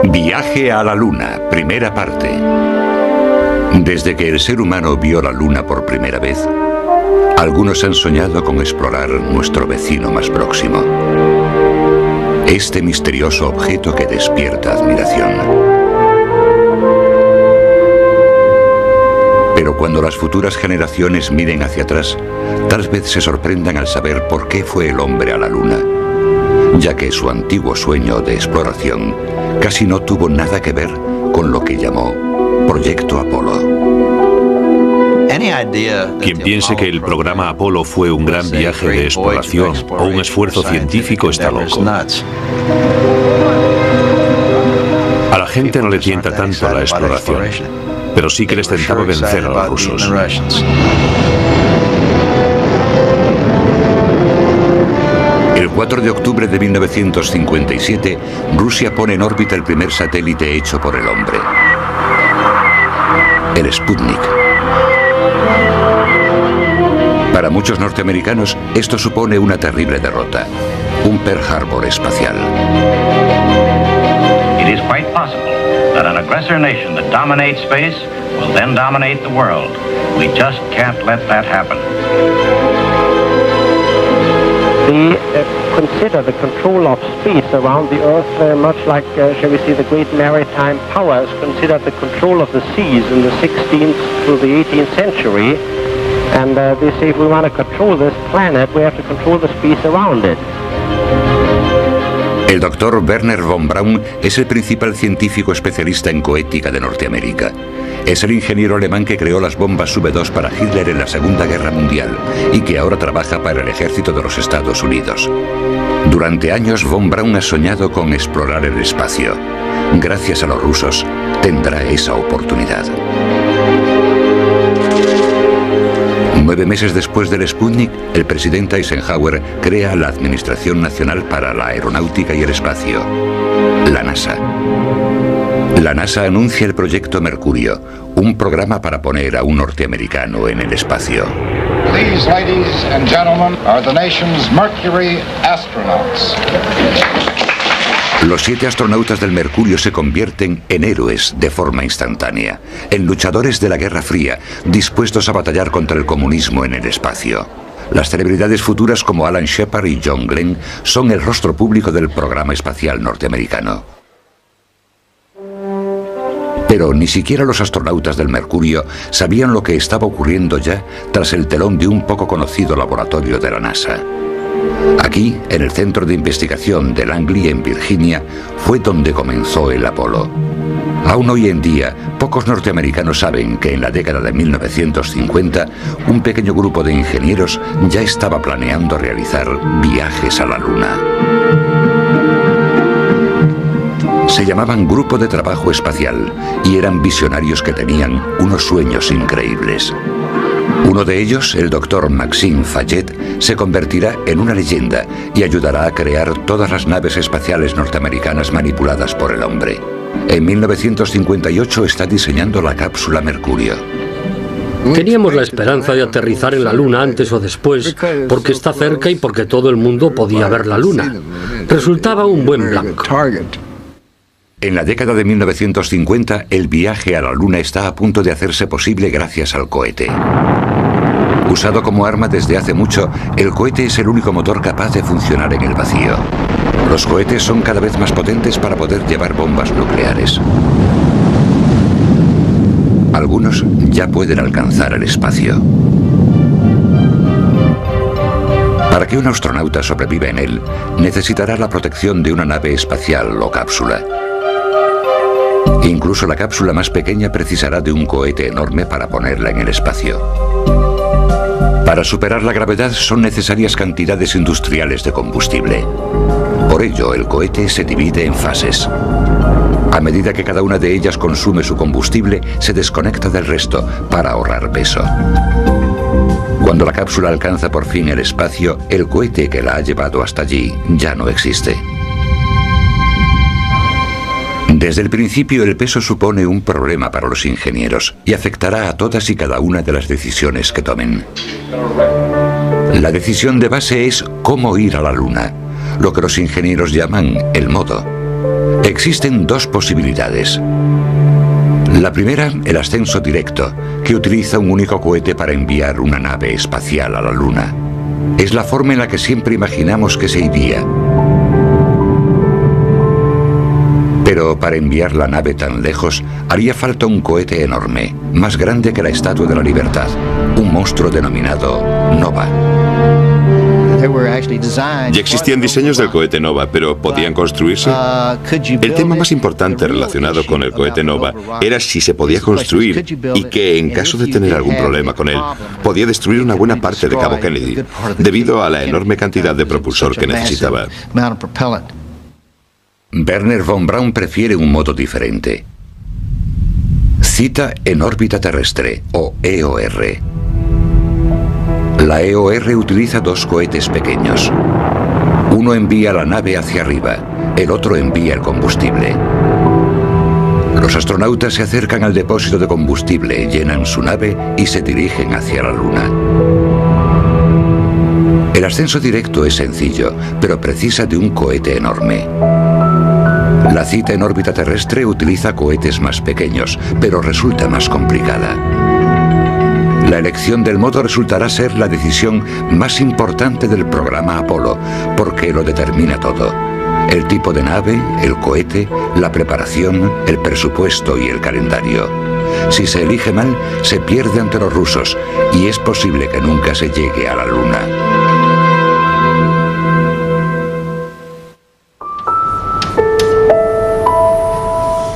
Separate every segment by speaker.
Speaker 1: Viaje a la Luna, primera parte. Desde que el ser humano vio la Luna por primera vez, algunos han soñado con explorar nuestro vecino más próximo. Este misterioso objeto que despierta admiración. Pero cuando las futuras generaciones miren hacia atrás, tal vez se sorprendan al saber por qué fue el hombre a la Luna, ya que su antiguo sueño de exploración casi no tuvo nada que ver con lo que llamó Proyecto Apolo.
Speaker 2: Quien piense que el programa Apolo fue un gran viaje de exploración o un esfuerzo científico está loco. A la gente no le tienta tanto la exploración, pero sí que les tentaba vencer a los rusos.
Speaker 1: El 4 de octubre de 1957, Rusia pone en órbita el primer satélite hecho por el hombre, el Sputnik. Para muchos norteamericanos, esto supone una terrible derrota, un Pearl Harbor espacial.
Speaker 3: It is quite possible that an aggressor nation that dominates space will then dominate the world. We just can't let that happen.
Speaker 4: They consider the control of space around the Earth very much like, shall we say, the great maritime powers considered the control of the seas in the 16th to the 18th century. And they say if we want to control this planet, we have to control the space around it.
Speaker 1: El doctor Wernher von Braun es el principal científico especialista en coética de Norteamérica. Es el ingeniero alemán que creó las bombas V2 para Hitler en la Segunda Guerra Mundial y que ahora trabaja para el ejército de los Estados Unidos. Durante años, von Braun ha soñado con explorar el espacio. Gracias a los rusos, tendrá esa oportunidad. 9 meses después del Sputnik, el presidente Eisenhower crea la Administración Nacional para la Aeronáutica y el Espacio, la NASA. La NASA anuncia el proyecto Mercurio, un programa para poner a un norteamericano en el espacio.
Speaker 5: These, ladies and gentlemen, are the nation's Mercury astronauts.
Speaker 1: Los 7 astronautas del Mercurio se convierten en héroes de forma instantánea, en luchadores de la Guerra Fría, dispuestos a batallar contra el comunismo en el espacio. Las celebridades futuras como Alan Shepard y John Glenn son el rostro público del programa espacial norteamericano. Pero ni siquiera los astronautas del Mercurio sabían lo que estaba ocurriendo ya tras el telón de un poco conocido laboratorio de la NASA. Aquí, en el Centro de Investigación de Langley, en Virginia, fue donde comenzó el Apolo. Aún hoy en día, pocos norteamericanos saben que en la década de 1950, un pequeño grupo de ingenieros ya estaba planeando realizar viajes a la Luna. Se llamaban Grupo de Trabajo Espacial y eran visionarios que tenían unos sueños increíbles. Uno de ellos, el doctor Maxime Fayette, se convertirá en una leyenda y ayudará a crear todas las naves espaciales norteamericanas manipuladas por el hombre. En 1958 está diseñando la cápsula Mercurio.
Speaker 6: Teníamos la esperanza de aterrizar en la Luna antes o después, porque está cerca y porque todo el mundo podía ver la Luna. Resultaba un buen blanco.
Speaker 1: En la década de 1950, el viaje a la Luna está a punto de hacerse posible gracias al cohete. Usado como arma desde hace mucho, el cohete es el único motor capaz de funcionar en el vacío. Los cohetes son cada vez más potentes para poder llevar bombas nucleares. Algunos ya pueden alcanzar el espacio. Para que un astronauta sobreviva en él, necesitará la protección de una nave espacial o cápsula. Incluso la cápsula más pequeña precisará de un cohete enorme para ponerla en el espacio. Para superar la gravedad son necesarias cantidades industriales de combustible. Por ello, el cohete se divide en fases. A medida que cada una de ellas consume su combustible, se desconecta del resto para ahorrar peso. Cuando la cápsula alcanza por fin el espacio, el cohete que la ha llevado hasta allí ya no existe. Desde el principio, el peso supone un problema para los ingenieros y afectará a todas y cada una de las decisiones que tomen. La decisión de base es cómo ir a la Luna, lo que los ingenieros llaman el modo. Existen dos posibilidades. La primera, el ascenso directo, que utiliza un único cohete para enviar una nave espacial a la Luna. Es la forma en la que siempre imaginamos que se iría. Pero para enviar la nave tan lejos, haría falta un cohete enorme, más grande que la Estatua de la Libertad, un monstruo denominado Nova.
Speaker 7: Ya existían diseños del cohete Nova, pero ¿podían construirse? El tema más importante relacionado con el cohete Nova era si se podía construir y que, en caso de tener algún problema con él, podía destruir una buena parte de Cabo Kennedy, debido a la enorme cantidad de propulsor que necesitaba.
Speaker 1: Wernher von Braun prefiere un modo diferente. Cita en órbita terrestre, o EOR. La EOR utiliza dos cohetes pequeños. Uno envía la nave hacia arriba, el otro envía el combustible. Los astronautas se acercan al depósito de combustible, llenan su nave y se dirigen hacia la Luna. El ascenso directo es sencillo, pero precisa de un cohete enorme. La cita en órbita terrestre utiliza cohetes más pequeños, pero resulta más complicada. La elección del modo resultará ser la decisión más importante del programa Apolo, porque lo determina todo. El tipo de nave, el cohete, la preparación, el presupuesto y el calendario. Si se elige mal, se pierde ante los rusos, y es posible que nunca se llegue a la Luna.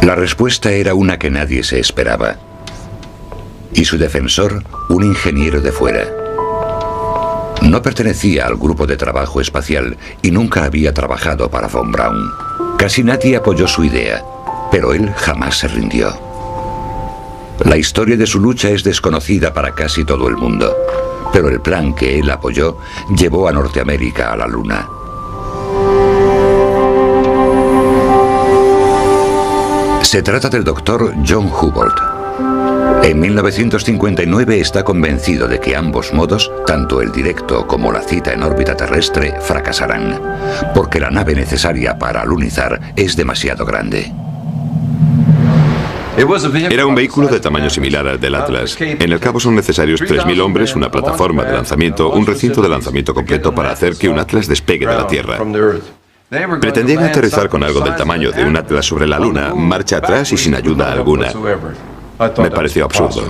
Speaker 1: La respuesta era una que nadie se esperaba. Y su defensor, un ingeniero de fuera. No pertenecía al grupo de trabajo espacial y nunca había trabajado para von Braun. Casi nadie apoyó su idea, pero él jamás se rindió. La historia de su lucha es desconocida para casi todo el mundo, pero el plan que él apoyó llevó a Norteamérica a la Luna. Se trata del doctor John Hubble. En 1959 está convencido de que ambos modos, tanto el directo como la cita en órbita terrestre, fracasarán, porque la nave necesaria para alunizar es demasiado grande.
Speaker 7: Era un vehículo de tamaño similar al del Atlas. En el cabo son necesarios 3.000 hombres, una plataforma de lanzamiento, un recinto de lanzamiento completo para hacer que un Atlas despegue de la Tierra. Pretendían aterrizar con algo del tamaño de un Atlas sobre la Luna, marcha atrás y sin ayuda alguna. Me pareció absurdo.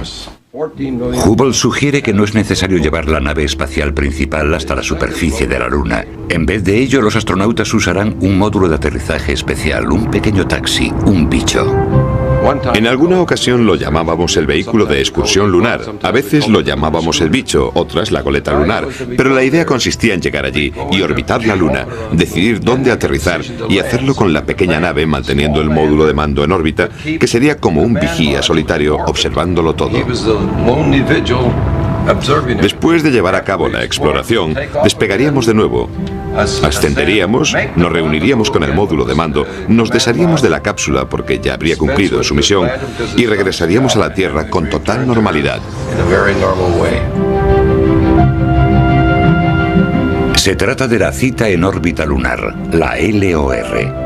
Speaker 1: Hubble sugiere que no es necesario llevar la nave espacial principal hasta la superficie de la Luna. En vez de ello, los astronautas usarán un módulo de aterrizaje especial, un pequeño taxi, un bicho.
Speaker 7: En alguna ocasión lo llamábamos el vehículo de excursión lunar, a veces lo llamábamos el bicho, otras la goleta lunar, pero la idea consistía en llegar allí y orbitar la Luna, decidir dónde aterrizar y hacerlo con la pequeña nave manteniendo el módulo de mando en órbita, que sería como un vigía solitario observándolo todo. Después de llevar a cabo la exploración, despegaríamos de nuevo. Ascenderíamos, nos reuniríamos con el módulo de mando, nos desharíamos de la cápsula porque ya habría cumplido su misión y regresaríamos a la Tierra con total normalidad.
Speaker 1: Se trata de la cita en órbita lunar, la LOR.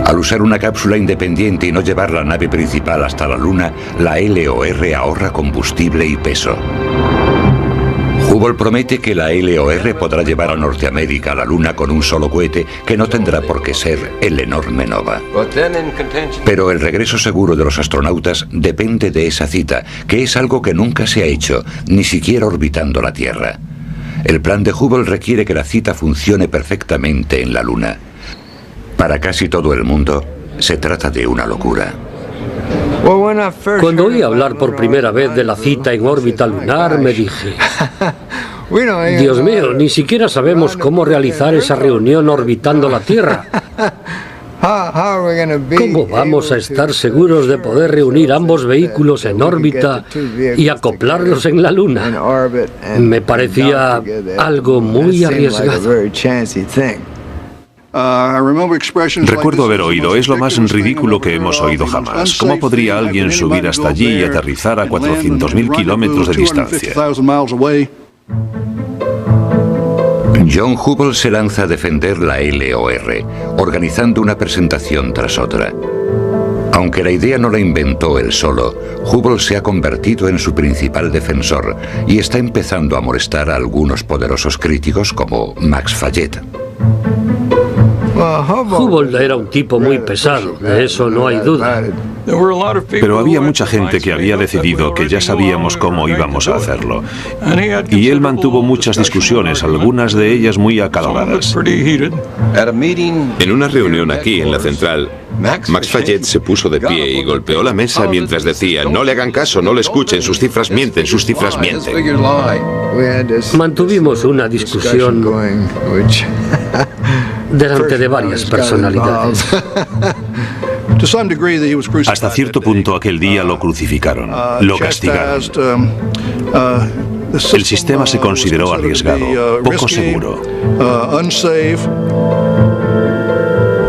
Speaker 1: Al usar una cápsula independiente y no llevar la nave principal hasta la Luna, la LOR ahorra combustible y peso. Hubble promete que la LOR podrá llevar a Norteamérica a la Luna con un solo cohete que no tendrá por qué ser el enorme Nova. Pero el regreso seguro de los astronautas depende de esa cita, que es algo que nunca se ha hecho, ni siquiera orbitando la Tierra. El plan de Hubble requiere que la cita funcione perfectamente en la Luna. Para casi todo el mundo, se trata de una locura.
Speaker 6: Cuando oí hablar por primera vez de la cita en órbita lunar, me dije: Dios mío, ni siquiera sabemos cómo realizar esa reunión orbitando la Tierra. ¿Cómo vamos a estar seguros de poder reunir ambos vehículos en órbita y acoplarlos en la Luna? Me parecía algo muy arriesgado.
Speaker 2: Recuerdo haber oído, es lo más ridículo que hemos oído jamás. ¿Cómo podría alguien subir hasta allí y aterrizar a 400.000 kilómetros de distancia?
Speaker 1: John Hubble se lanza a defender la LOR, organizando una presentación tras otra. Aunque la idea no la inventó él solo, Hubble se ha convertido en su principal defensor y está empezando a molestar a algunos poderosos críticos como Max Fayette.
Speaker 6: Hubble era un tipo muy pesado, de eso no hay duda.
Speaker 2: Pero había mucha gente que había decidido que ya sabíamos cómo íbamos a hacerlo. Y él mantuvo muchas discusiones, algunas de ellas muy acaloradas.
Speaker 7: En una reunión aquí en la central, Max Fayette se puso de pie y golpeó la mesa mientras decía: no le hagan caso, no le escuchen, sus cifras mienten, sus cifras mienten.
Speaker 6: Mantuvimos una discusión delante de varias personalidades.
Speaker 2: Hasta cierto punto aquel día lo crucificaron, lo castigaron. El sistema se consideró arriesgado, poco seguro.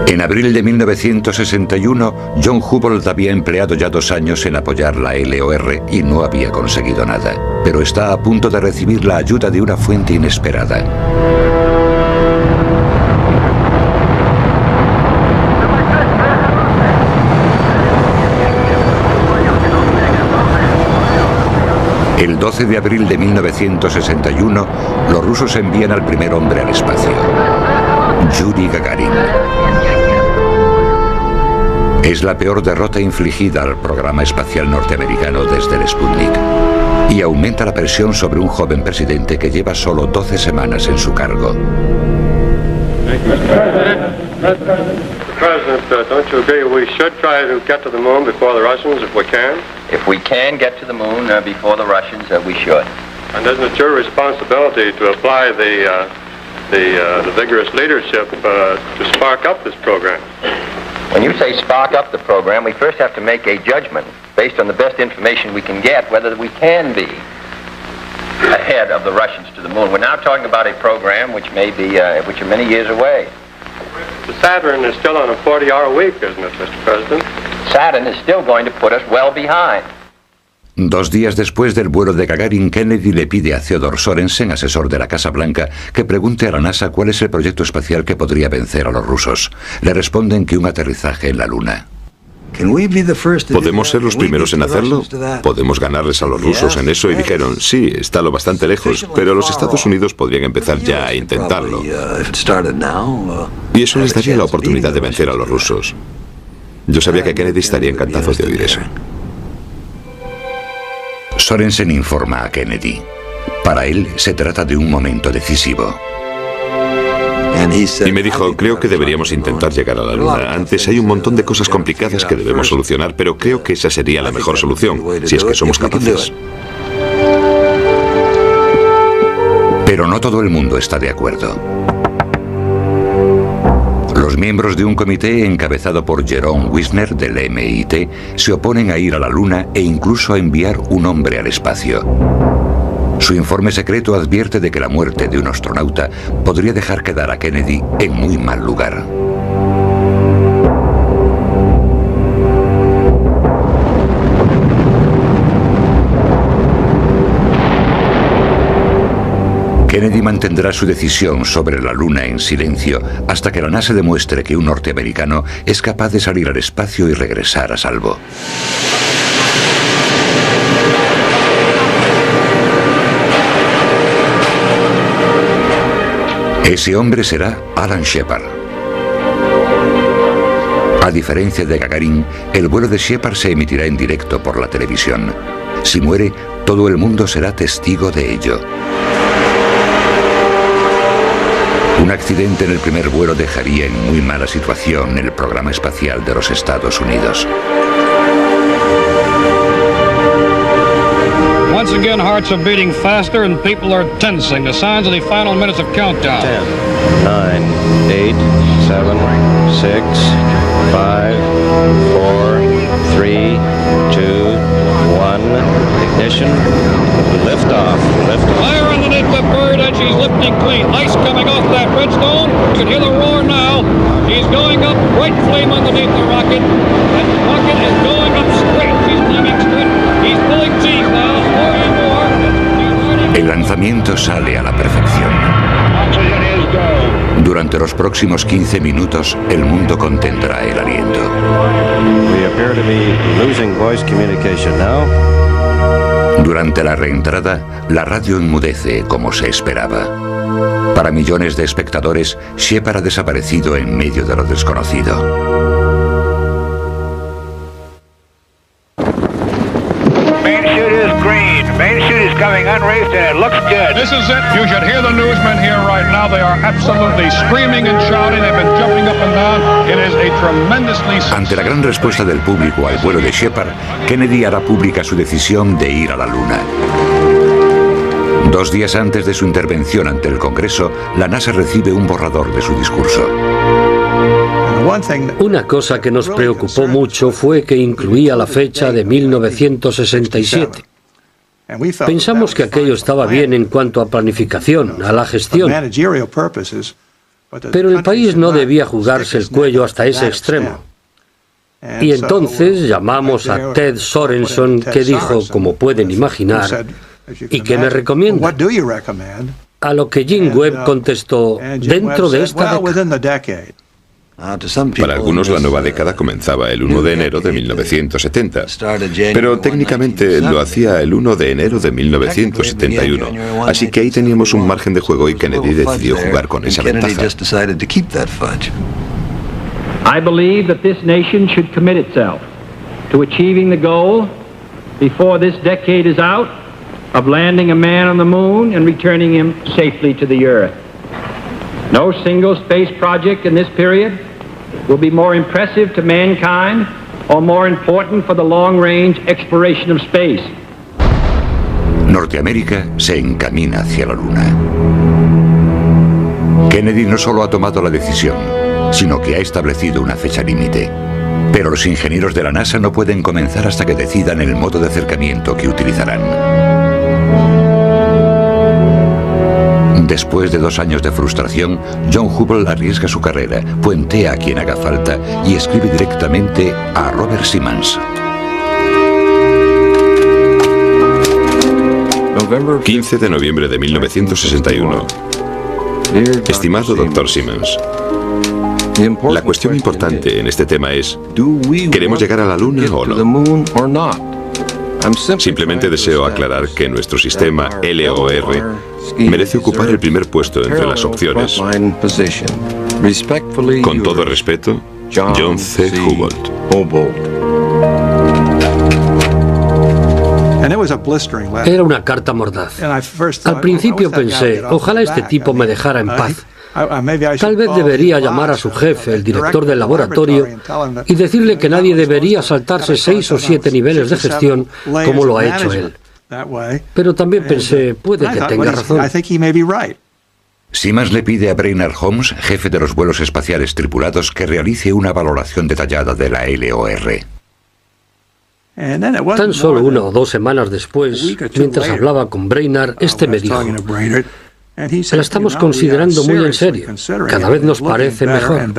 Speaker 1: En abril de 1961, John Hubble había empleado ya 2 años en apoyar la LOR y no había conseguido nada, pero está a punto de recibir la ayuda de una fuente inesperada. El 12 de abril de 1961, los rusos envían al primer hombre al espacio, Yuri Gagarin. Es la peor derrota infligida al programa espacial norteamericano desde el Sputnik y aumenta la presión sobre un joven presidente que lleva solo 12 semanas en su cargo.
Speaker 8: President, don't you agree we should try to get to the moon before the Russians if we can?
Speaker 9: If we can get to the moon before the Russians, we should.
Speaker 8: And isn't it your responsibility to apply the vigorous leadership to spark up this program?
Speaker 9: When you say spark up the program, we first have to make a judgment based on the best information we can get whether we can be ahead of the Russians to the moon. We're now talking about a program which may be, which are many years away.
Speaker 8: The Saturn is still on a 40-hour week, isn't it, Mr. President?
Speaker 9: Saturn is still going to put us well behind.
Speaker 1: 2 días después del vuelo de Gagarin, Kennedy le pide a Theodore Sorensen, asesor de la Casa Blanca, que pregunte a la NASA cuál es el proyecto espacial que podría vencer a los rusos. Le responden que un aterrizaje en la Luna.
Speaker 7: ¿Podemos ser los primeros en hacerlo? ¿Podemos ganarles a los rusos en eso? Y dijeron, sí, está lo bastante lejos, pero los Estados Unidos podrían empezar ya a intentarlo. Y eso les daría la oportunidad de vencer a los rusos. Yo sabía que Kennedy estaría encantado de oír eso.
Speaker 1: Sorensen informa a Kennedy. Para él se trata de un momento decisivo.
Speaker 7: Y me dijo, creo que deberíamos intentar llegar a la Luna. Antes hay un montón de cosas complicadas que debemos solucionar, pero creo que esa sería la mejor solución, si es que somos capaces.
Speaker 1: Pero no todo el mundo está de acuerdo. Los miembros de un comité encabezado por Jerome Wisner del MIT se oponen a ir a la Luna e incluso a enviar un hombre al espacio. Su informe secreto advierte de que la muerte de un astronauta podría dejar quedar a Kennedy en muy mal lugar. Kennedy mantendrá su decisión sobre la Luna en silencio hasta que la NASA demuestre que un norteamericano es capaz de salir al espacio y regresar a salvo. Ese hombre será Alan Shepard. A diferencia de Gagarin, el vuelo de Shepard se emitirá en directo por la televisión. Si muere, todo el mundo será testigo de ello. Un accidente en el primer vuelo dejaría en muy mala situación el programa espacial de los Estados Unidos.
Speaker 10: Once again, hearts are beating faster and people are tensing. The signs of the final minutes of countdown.
Speaker 11: 10, 9, 8, 7, 6, 5, 4, 3, 2, 1. Ignition. Lift off. Lift off.
Speaker 10: Fire underneath the bird and she's lifting clean. Ice coming off that redstone. You can hear the roar now. She's going up. Bright flame underneath the rocket. That rocket is going up straight. She's climbing straight. He's pulling teeth now.
Speaker 1: El lanzamiento sale a la perfección. Durante los próximos 15 minutos, el mundo contendrá el aliento. Durante la reentrada, la radio enmudece como se esperaba. Para millones de espectadores, Shepard ha desaparecido en medio de lo desconocido.
Speaker 10: Coming unreefed and it looks good. This is it. You should hear the newsmen here right now. They are absolutely screaming and shouting. They've been jumping up and down. It is a tremendously...
Speaker 1: Ante la gran respuesta del público al vuelo de Shepard, Kennedy hará pública su decisión de ir a la Luna. 2 días antes de su intervención ante el Congreso, la NASA recibe un borrador de su discurso.
Speaker 6: Una cosa que nos preocupó mucho fue que incluía la fecha de 1967. Pensamos que aquello estaba bien en cuanto a planificación, a la gestión, pero el país no debía jugarse el cuello hasta ese extremo. Y entonces llamamos a Ted Sorensen, que dijo, como pueden imaginar, ¿y qué me recomienda? A lo que Jim Webb contestó, dentro de esta década.
Speaker 7: Para algunos la nueva década comenzaba el 1 de enero de 1970, pero técnicamente lo hacía el 1 de enero de 1971, así que ahí teníamos un margen de juego y Kennedy decidió jugar con esa ventaja.
Speaker 12: I believe that this nation should commit itself to achieving the goal before this decade is out of landing a man on the moon and returning him safely to the earth. No single space project in this period will be more impressive to mankind or more important for the long-range exploration of space.
Speaker 1: Norteamérica se encamina hacia la Luna. Kennedy no solo ha tomado la decisión, sino que ha establecido una fecha límite. Pero los ingenieros de la NASA no pueden comenzar hasta que decidan el modo de acercamiento que utilizarán. Después de 2 años de frustración, John Hubble arriesga su carrera, puentea a quien haga falta y escribe directamente a Robert Simmons.
Speaker 7: 15 de noviembre de 1961. Estimado Dr. Simmons, la cuestión importante en este tema es, ¿queremos llegar a la Luna o no? Simplemente deseo aclarar que nuestro sistema LOR merece ocupar el primer puesto entre las opciones. Con todo respeto, John C. Hubble.
Speaker 6: Era una carta mordaz. Al principio pensé, ojalá este tipo me dejara en paz. Tal vez debería llamar a su jefe, el director del laboratorio, y decirle que nadie debería saltarse 6 o 7 niveles de gestión como lo ha hecho él. Pero también pensé, puede que tenga razón.
Speaker 1: Simmons le pide a Brainerd Holmes, jefe de los vuelos espaciales tripulados, que realice una valoración detallada de la LOR.
Speaker 6: Tan solo 1 o 2 semanas después, mientras hablaba con Brainerd, este me dijo, la estamos considerando muy en serio. Cada vez nos parece mejor.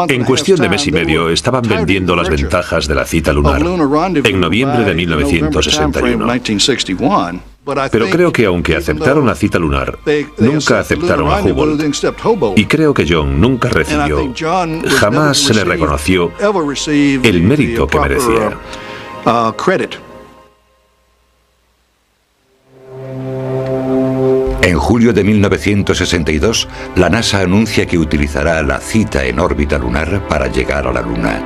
Speaker 2: En cuestión de mes y medio estaban vendiendo las ventajas de la cita lunar en noviembre de 1961. Pero creo que aunque aceptaron la cita lunar, nunca aceptaron a Hubble. Y creo que John nunca recibió, jamás se le reconoció el mérito que merecía.
Speaker 1: En julio de 1962, la NASA anuncia que utilizará la cita en órbita lunar para llegar a la Luna.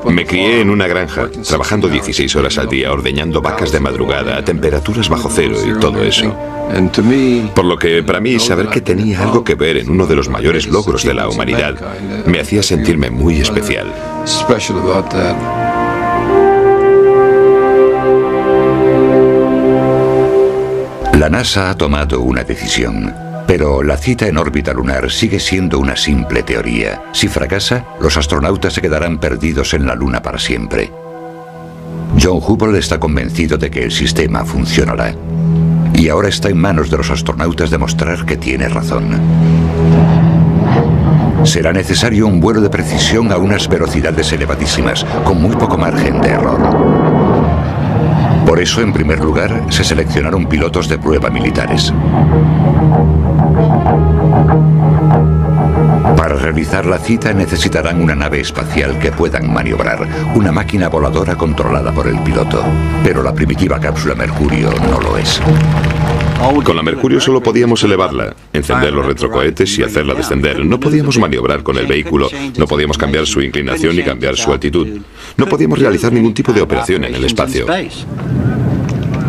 Speaker 7: Me crié en una granja, trabajando 16 horas al día, ordeñando vacas de madrugada a temperaturas bajo cero y todo eso. Por lo que para mí saber que tenía algo que ver en uno de los mayores logros de la humanidad me hacía sentirme muy especial.
Speaker 1: La NASA ha tomado una decisión, pero la cita en órbita lunar sigue siendo una simple teoría. Si fracasa, los astronautas se quedarán perdidos en la Luna para siempre. John Hubble está convencido de que el sistema funcionará. Y ahora está en manos de los astronautas demostrar que tiene razón. Será necesario un vuelo de precisión a unas velocidades elevadísimas, con muy poco margen de error. Por eso, en primer lugar, se seleccionaron pilotos de prueba militares. Para realizar la cita necesitarán una nave espacial que puedan maniobrar, una máquina voladora controlada por el piloto. Pero la primitiva cápsula Mercurio no lo es.
Speaker 7: Con la Mercurio solo podíamos elevarla, encender los retrocohetes y hacerla descender. No podíamos maniobrar con el vehículo, no podíamos cambiar su inclinación ni cambiar su altitud. No podíamos realizar ningún tipo de operación en el espacio.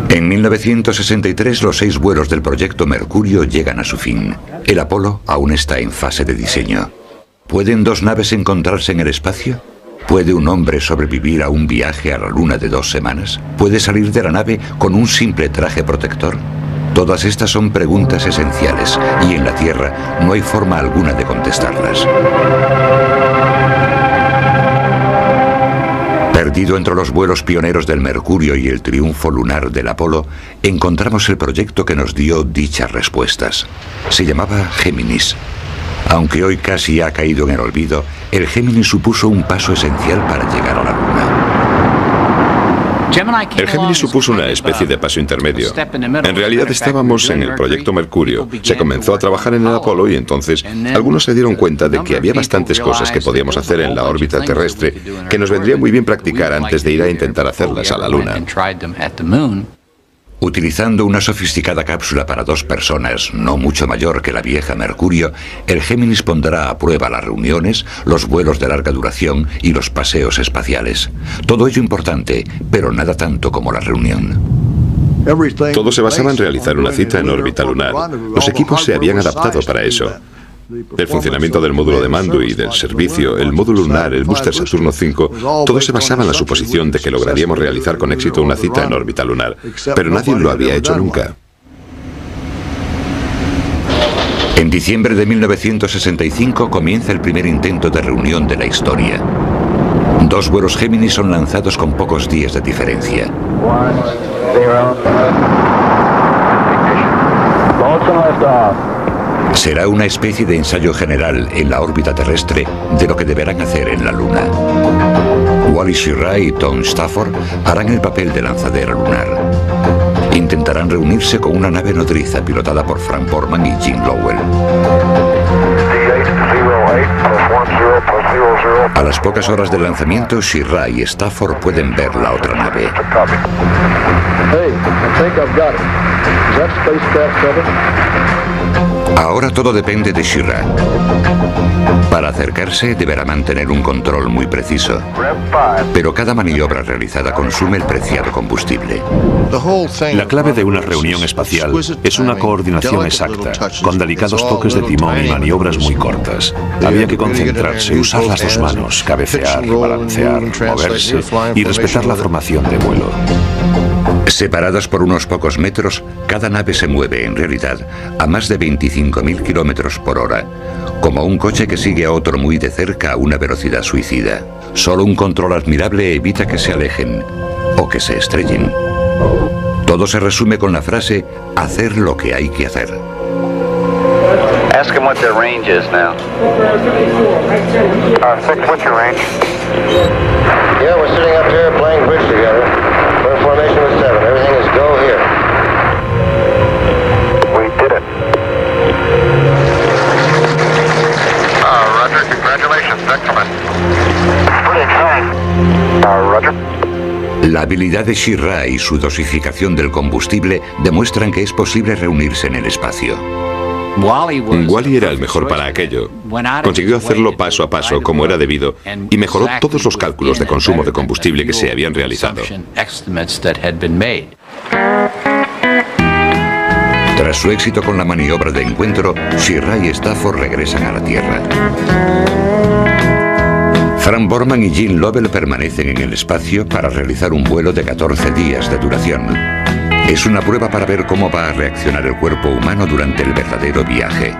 Speaker 1: En 1963, los 6 vuelos del proyecto Mercurio llegan a su fin. El Apolo aún está en fase de diseño. ¿Pueden 2 naves encontrarse en el espacio? ¿Puede un hombre sobrevivir a un viaje a la Luna de 2 semanas? ¿Puede salir de la nave con un simple traje protector? Todas estas son preguntas esenciales y en la Tierra no hay forma alguna de contestarlas. Perdido entre los vuelos pioneros del Mercurio y el triunfo lunar del Apolo, encontramos el proyecto que nos dio dichas respuestas. Se llamaba Géminis. Aunque hoy casi ha caído en el olvido, el Géminis supuso un paso esencial para llegar a la Luna.
Speaker 7: El Géminis supuso una especie de paso intermedio. En realidad estábamos en el proyecto Mercurio. Se comenzó a trabajar en el Apolo y entonces algunos se dieron cuenta de que había bastantes cosas que podíamos hacer en la órbita terrestre que nos vendría muy bien practicar antes de ir a intentar hacerlas a la Luna.
Speaker 1: Utilizando una sofisticada cápsula para 2 personas, no mucho mayor que la vieja Mercurio, el Géminis pondrá a prueba las reuniones, los vuelos de larga duración y los paseos espaciales. Todo ello importante, pero nada tanto como la reunión.
Speaker 7: Todo se basaba en realizar una cita en órbita lunar. Los equipos se habían adaptado para eso. El funcionamiento del módulo de mando y del servicio, el módulo lunar, el booster Saturno V, todo se basaba en la suposición de que lograríamos realizar con éxito una cita en órbita lunar. Pero nadie lo había hecho nunca.
Speaker 1: En diciembre de 1965 comienza el primer intento de reunión de la historia. 2 vuelos Géminis son lanzados con pocos días de diferencia. Será una especie de ensayo general en la órbita terrestre de lo que deberán hacer en la Luna. Wally Schirra y Tom Stafford harán el papel de lanzadera lunar. Intentarán reunirse con una nave nodriza pilotada por Frank Borman y Jim Lowell. A las pocas horas del lanzamiento, Schirra y Stafford pueden ver la otra nave. Ahora todo depende de Schirra. Para acercarse deberá mantener un control muy preciso. Pero cada maniobra realizada consume el preciado combustible.
Speaker 2: La clave de una reunión espacial es una coordinación exacta, con delicados toques de timón y maniobras muy cortas. Había que concentrarse, usar las 2 manos, cabecear, balancear, moverse y respetar la formación de vuelo.
Speaker 1: Separadas por unos pocos metros, cada nave se mueve, en realidad, a más de 25.000 kilómetros por hora, como un coche que sigue a otro muy de cerca a una velocidad suicida. Solo un control admirable evita que se alejen o que se estrellen. Todo se resume con la frase, hacer lo que hay que hacer.
Speaker 9: Ask them what their range is now.
Speaker 5: 6, what's your range? Yeah, we're sitting up here playing bridge together. We're in formation with 7. Everything is go here. We did it. Roger, congratulations. Excellent. Pretty exciting. Roger.
Speaker 1: La habilidad de Schirra y su dosificación del combustible demuestran que es posible reunirse en el espacio.
Speaker 7: Wally era el mejor para aquello. Consiguió hacerlo paso a paso, como era debido, y mejoró todos los cálculos de consumo de combustible que se habían realizado.
Speaker 1: Tras su éxito con la maniobra de encuentro, Schirra y Stafford regresan a la Tierra. Frank Borman y Jim Lowell permanecen en el espacio para realizar un vuelo de 14 días de duración. Es una prueba para ver cómo va a reaccionar el cuerpo humano durante el verdadero viaje.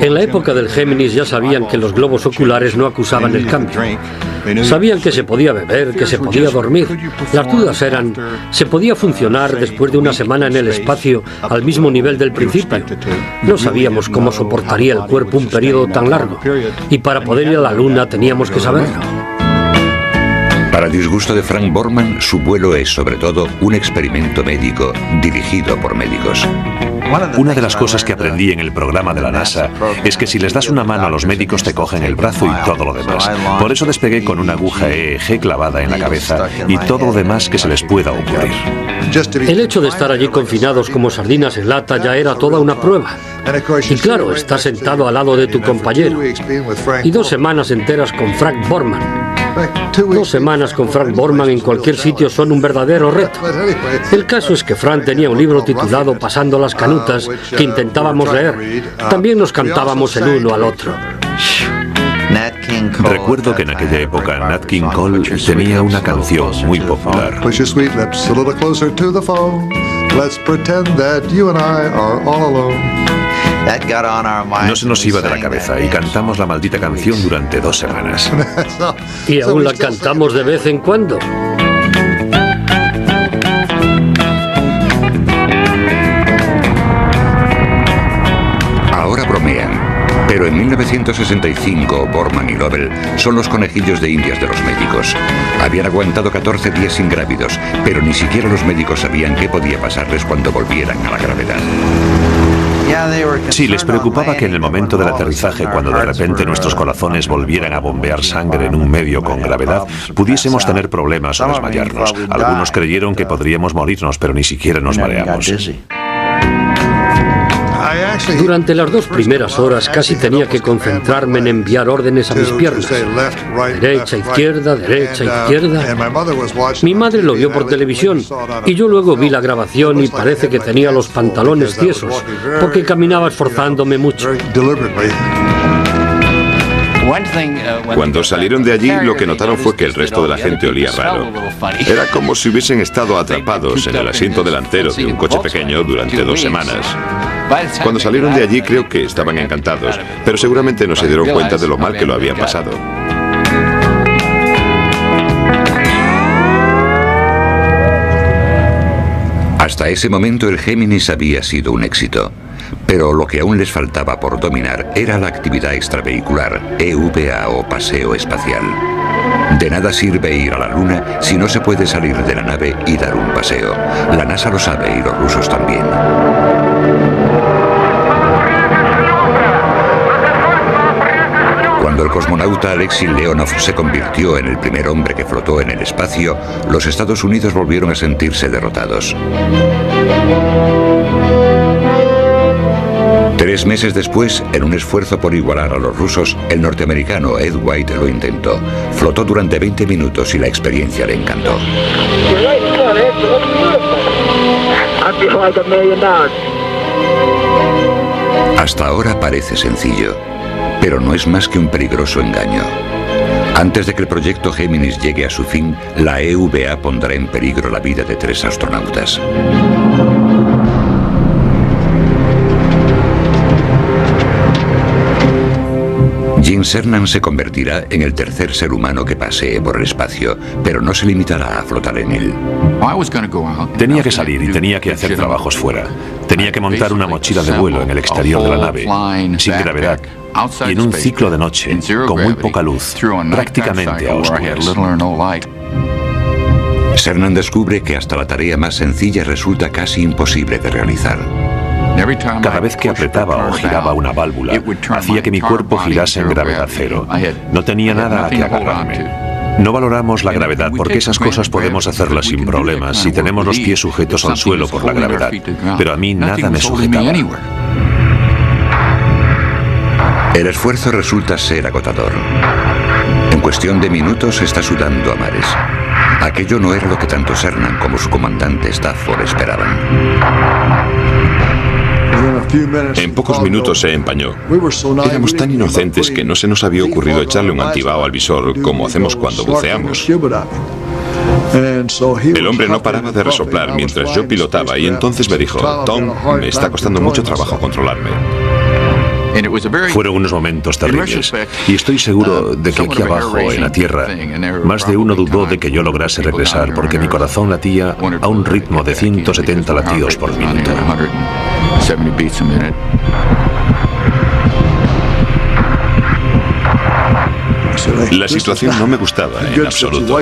Speaker 6: En la época del Géminis ya sabían que los globos oculares no acusaban el cambio. Sabían que se podía beber, que se podía dormir. Las dudas eran, ¿se podía funcionar después de una semana en el espacio al mismo nivel del principio? No sabíamos cómo soportaría el cuerpo un periodo tan largo. Y para poder ir a la Luna teníamos que saberlo.
Speaker 1: Para disgusto de Frank Borman, su vuelo es sobre todo un experimento médico dirigido por médicos.
Speaker 2: Una de las cosas que aprendí en el programa de la NASA es que si les das una mano a los médicos te cogen el brazo y todo lo demás. Por eso despegué con una aguja EEG clavada en la cabeza y todo lo demás que se les pueda ocurrir.
Speaker 6: El hecho de estar allí confinados como sardinas en lata ya era toda una prueba. Y claro, estás sentado al lado de tu compañero. Y 2 semanas enteras con Frank Borman. 2 semanas con Frank Borman en cualquier sitio son un verdadero reto. El caso es que Frank tenía un libro titulado Pasando las canutas que intentábamos leer. También nos cantábamos el uno al otro.
Speaker 2: Recuerdo que en aquella época Nat King Cole tenía una canción muy popular. No se nos iba de la cabeza y cantamos la maldita canción durante 2 semanas.
Speaker 6: Y aún la cantamos de vez en cuando.
Speaker 1: Ahora bromean, pero en 1965 Borman y Lovell son los conejillos de indias de los médicos. Habían aguantado 14 días ingrávidos, pero ni siquiera los médicos sabían qué podía pasarles cuando volvieran a la gravedad.
Speaker 2: Sí, les preocupaba que en el momento del aterrizaje, cuando de repente nuestros corazones volvieran a bombear sangre en un medio con gravedad, pudiésemos tener problemas o desmayarnos. Algunos creyeron que podríamos morirnos, pero ni siquiera nos mareamos.
Speaker 6: Durante las 2 primeras horas casi tenía que concentrarme en enviar órdenes a mis piernas. Derecha, izquierda, derecha, izquierda. Mi madre lo vio por televisión y yo luego vi la grabación y parece que tenía los pantalones tiesos porque caminaba esforzándome mucho.
Speaker 7: Cuando salieron de allí, lo que notaron fue que el resto de la gente olía raro. Era como si hubiesen estado atrapados en el asiento delantero de un coche pequeño durante 2 semanas. Cuando salieron de allí, creo que estaban encantados, pero seguramente no se dieron cuenta de lo mal que lo habían pasado.
Speaker 1: Hasta ese momento el Géminis había sido un éxito, pero lo que aún les faltaba por dominar era la actividad extravehicular, EVA o paseo espacial. De nada sirve ir a la Luna si no se puede salir de la nave y dar un paseo. La NASA lo sabe y los rusos también. Cuando el cosmonauta Alexei Leonov se convirtió en el primer hombre que flotó en el espacio, los Estados Unidos volvieron a sentirse derrotados. 3 meses después, en un esfuerzo por igualar a los rusos, el norteamericano Ed White lo intentó. Flotó durante 20 minutos y la experiencia le encantó. Hasta ahora parece sencillo, pero no es más que un peligroso engaño. Antes de que el proyecto Géminis llegue a su fin, la EVA pondrá en peligro la vida de 3 astronautas. Gene Cernan se convertirá en el tercer ser humano que pasee por el espacio, pero no se limitará a flotar en él.
Speaker 2: Tenía que salir y tenía que hacer trabajos fuera. Tenía que montar una mochila de vuelo en el exterior de la nave, sin gravedad, y en un ciclo de noche, con muy poca luz, prácticamente a oscuras.
Speaker 1: Cernan descubre que hasta la tarea más sencilla resulta casi imposible de realizar.
Speaker 2: Cada vez que apretaba o giraba una válvula, hacía que mi cuerpo girase en gravedad cero. No tenía nada a que agarrarme. No valoramos la gravedad porque esas cosas podemos hacerlas sin problemas si tenemos los pies sujetos al suelo por la gravedad, pero a mí nada me sujetaba.
Speaker 1: El esfuerzo resulta ser agotador. En cuestión de minutos está sudando a mares. Aquello no era lo que tanto Cernan como su comandante Stafford esperaban.
Speaker 7: En pocos minutos se empañó. Éramos tan inocentes que no se nos había ocurrido echarle un antibao al visor como hacemos cuando buceamos. El hombre no paraba de resoplar mientras yo pilotaba y entonces me dijo: Tom, me está costando mucho trabajo controlarme.
Speaker 2: Fueron unos momentos terribles y estoy seguro de que aquí abajo, en la tierra, más de uno dudó de que yo lograse regresar porque mi corazón latía a un ritmo de 170 latidos por minuto.
Speaker 7: La situación no me gustaba en absoluto.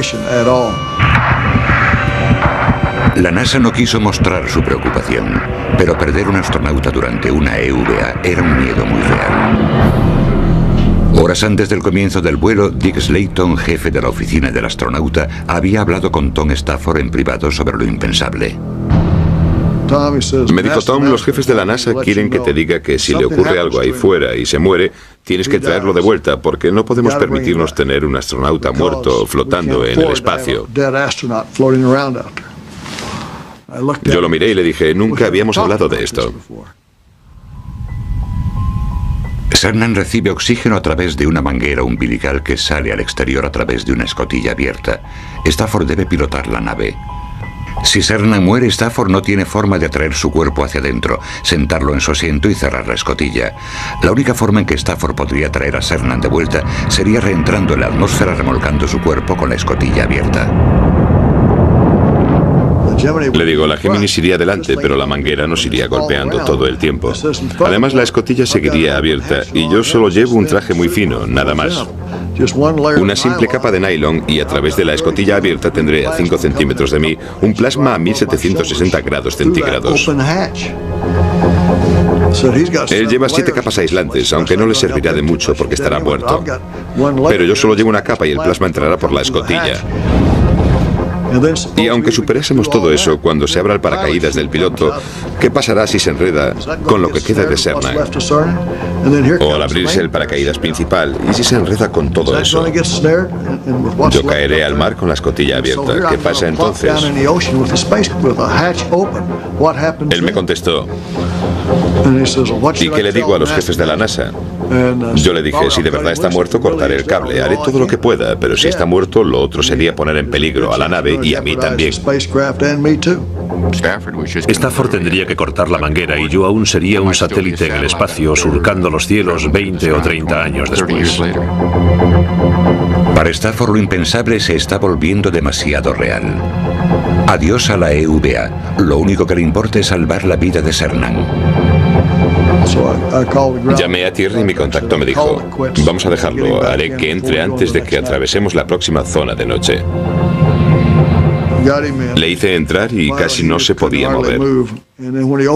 Speaker 1: La NASA no quiso mostrar su preocupación, pero perder un astronauta durante una EVA era un miedo muy real. Horas antes del comienzo del vuelo, Dick Slayton, jefe de la oficina del astronauta, había hablado con Tom Stafford en privado sobre lo impensable.
Speaker 7: Me dijo: Tom, los jefes de la NASA quieren que te diga que si le ocurre algo ahí fuera y se muere, tienes que traerlo de vuelta, porque no podemos permitirnos tener un astronauta muerto flotando en el espacio. Yo lo miré y le dije: nunca habíamos hablado de esto.
Speaker 1: Cernan recibe oxígeno a través de una manguera umbilical que sale al exterior a través de una escotilla abierta. Stafford debe pilotar la nave. Si Cernan muere, Stafford no tiene forma de atraer su cuerpo hacia adentro, sentarlo en su asiento y cerrar la escotilla. La única forma en que Stafford podría traer a Cernan de vuelta sería reentrando en la atmósfera remolcando su cuerpo con la escotilla abierta.
Speaker 7: Le digo: la Géminis iría adelante, pero la manguera nos iría golpeando todo el tiempo. Además, la escotilla seguiría abierta y yo solo llevo un traje muy fino, nada más. Una simple capa de nylon y a través de la escotilla abierta tendré a 5 centímetros de mí un plasma a 1760 grados centígrados. Él lleva 7 capas aislantes, aunque no le servirá de mucho porque estará muerto. Pero yo solo llevo una capa y el plasma entrará por la escotilla. Y aunque superásemos todo eso, cuando se abra el paracaídas del piloto, ¿qué pasará si se enreda con lo que queda de Cernan? O al abrirse el paracaídas principal, ¿y si se enreda con todo eso? Yo caeré al mar con la escotilla abierta. ¿Qué pasa entonces? Él me contestó: ¿y qué le digo a los jefes de la NASA? Yo le dije: si de verdad está muerto, cortaré el cable, haré todo lo que pueda, pero si está muerto, lo otro sería poner en peligro a la nave y a mí también.
Speaker 2: Stafford tendría que cortar la manguera y yo aún sería un satélite en el espacio surcando los cielos 20 o 30 años después.
Speaker 1: Para Stafford lo impensable se está volviendo demasiado real. Adiós a la EVA. Lo único que le importa es salvar la vida de Cernan.
Speaker 7: Llamé a tierra y mi contacto me dijo: vamos a dejarlo, haré que entre antes de que atravesemos la próxima zona de noche. Le hice entrar y casi no se podía mover.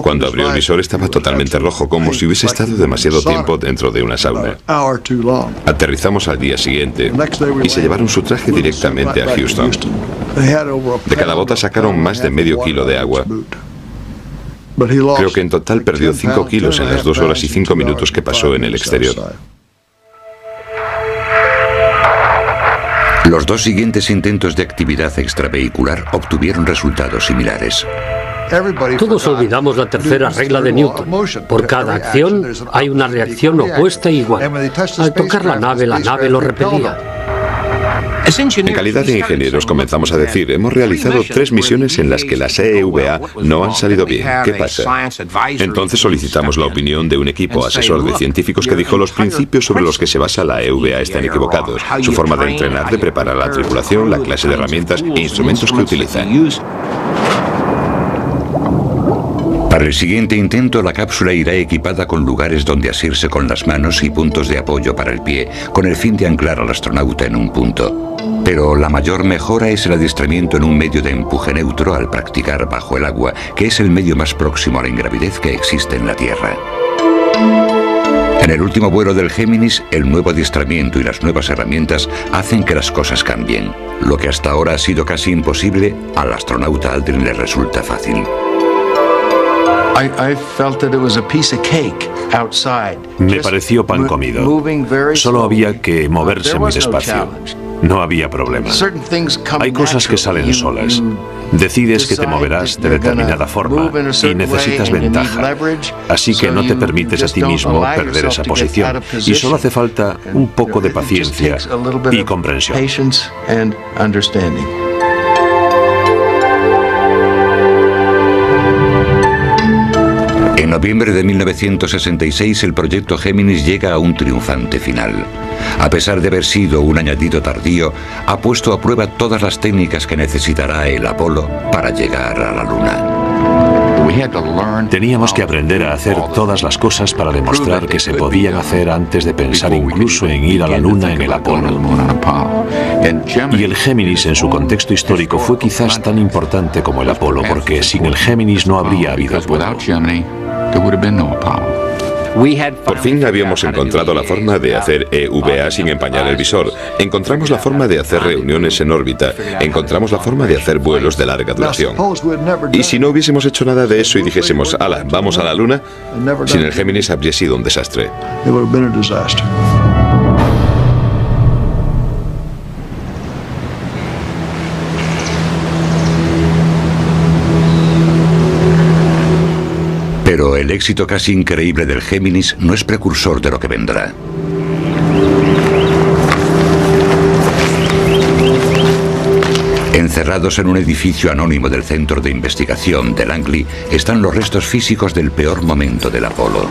Speaker 7: Cuando abrió el visor estaba totalmente rojo, como si hubiese estado demasiado tiempo dentro de una sauna. Aterrizamos al día siguiente y se llevaron su traje directamente a Houston. De cada bota sacaron más de medio kilo de agua. Creo que en total perdió 5 kilos en las 2 horas y 5 minutos que pasó en el exterior.
Speaker 1: Los 2 siguientes intentos de actividad extravehicular obtuvieron resultados similares.
Speaker 6: Todos olvidamos la tercera regla de Newton. Por cada acción hay una reacción opuesta e igual. Al tocar la nave lo repelía.
Speaker 7: En calidad de ingenieros comenzamos a decir: hemos realizado 3 misiones en las que las EVA no han salido bien. ¿Qué pasa? Entonces solicitamos la opinión de un equipo asesor de científicos que dijo: los principios sobre los que se basa la EVA están equivocados. Su forma de entrenar, de preparar a la tripulación, la clase de herramientas e instrumentos que utilizan.
Speaker 1: Para el siguiente intento, la cápsula irá equipada con lugares donde asirse con las manos y puntos de apoyo para el pie, con el fin de anclar al astronauta en un punto. Pero la mayor mejora es el adiestramiento en un medio de empuje neutro al practicar bajo el agua, que es el medio más próximo a la ingravidez que existe en la Tierra. En el último vuelo del Géminis, el nuevo adiestramiento y las nuevas herramientas hacen que las cosas cambien. Lo que hasta ahora ha sido casi imposible, al astronauta Aldrin le resulta fácil.
Speaker 2: Me pareció pan comido. Solo había que moverse muy despacio. No había problema. Hay cosas que salen solas. Decides que te moverás de determinada forma y necesitas ventaja. Así que no te permites a ti mismo perder esa posición. Y solo hace falta un poco de paciencia y comprensión.
Speaker 1: En noviembre de 1966, el proyecto Géminis llega a un triunfante final. A pesar de haber sido un añadido tardío, ha puesto a prueba todas las técnicas que necesitará el Apolo para llegar a la Luna.
Speaker 2: Teníamos que aprender a hacer todas las cosas para demostrar que se podían hacer antes de pensar incluso en ir a la Luna en el Apolo. Y el Géminis en su contexto histórico fue quizás tan importante como el Apolo, porque sin el Géminis no habría habido Apolo.
Speaker 7: Por fin habíamos encontrado la forma de hacer EVA sin empañar el visor. Encontramos la forma de hacer reuniones en órbita. Encontramos la forma de hacer vuelos de larga duración. Y si no hubiésemos hecho nada de eso y dijésemos, ala, vamos a la Luna, sin el Géminis habría sido un desastre.
Speaker 1: Pero el éxito casi increíble del Géminis no es precursor de lo que vendrá. Encerrados en un edificio anónimo del Centro de Investigación de Langley están los restos físicos del peor momento del Apolo.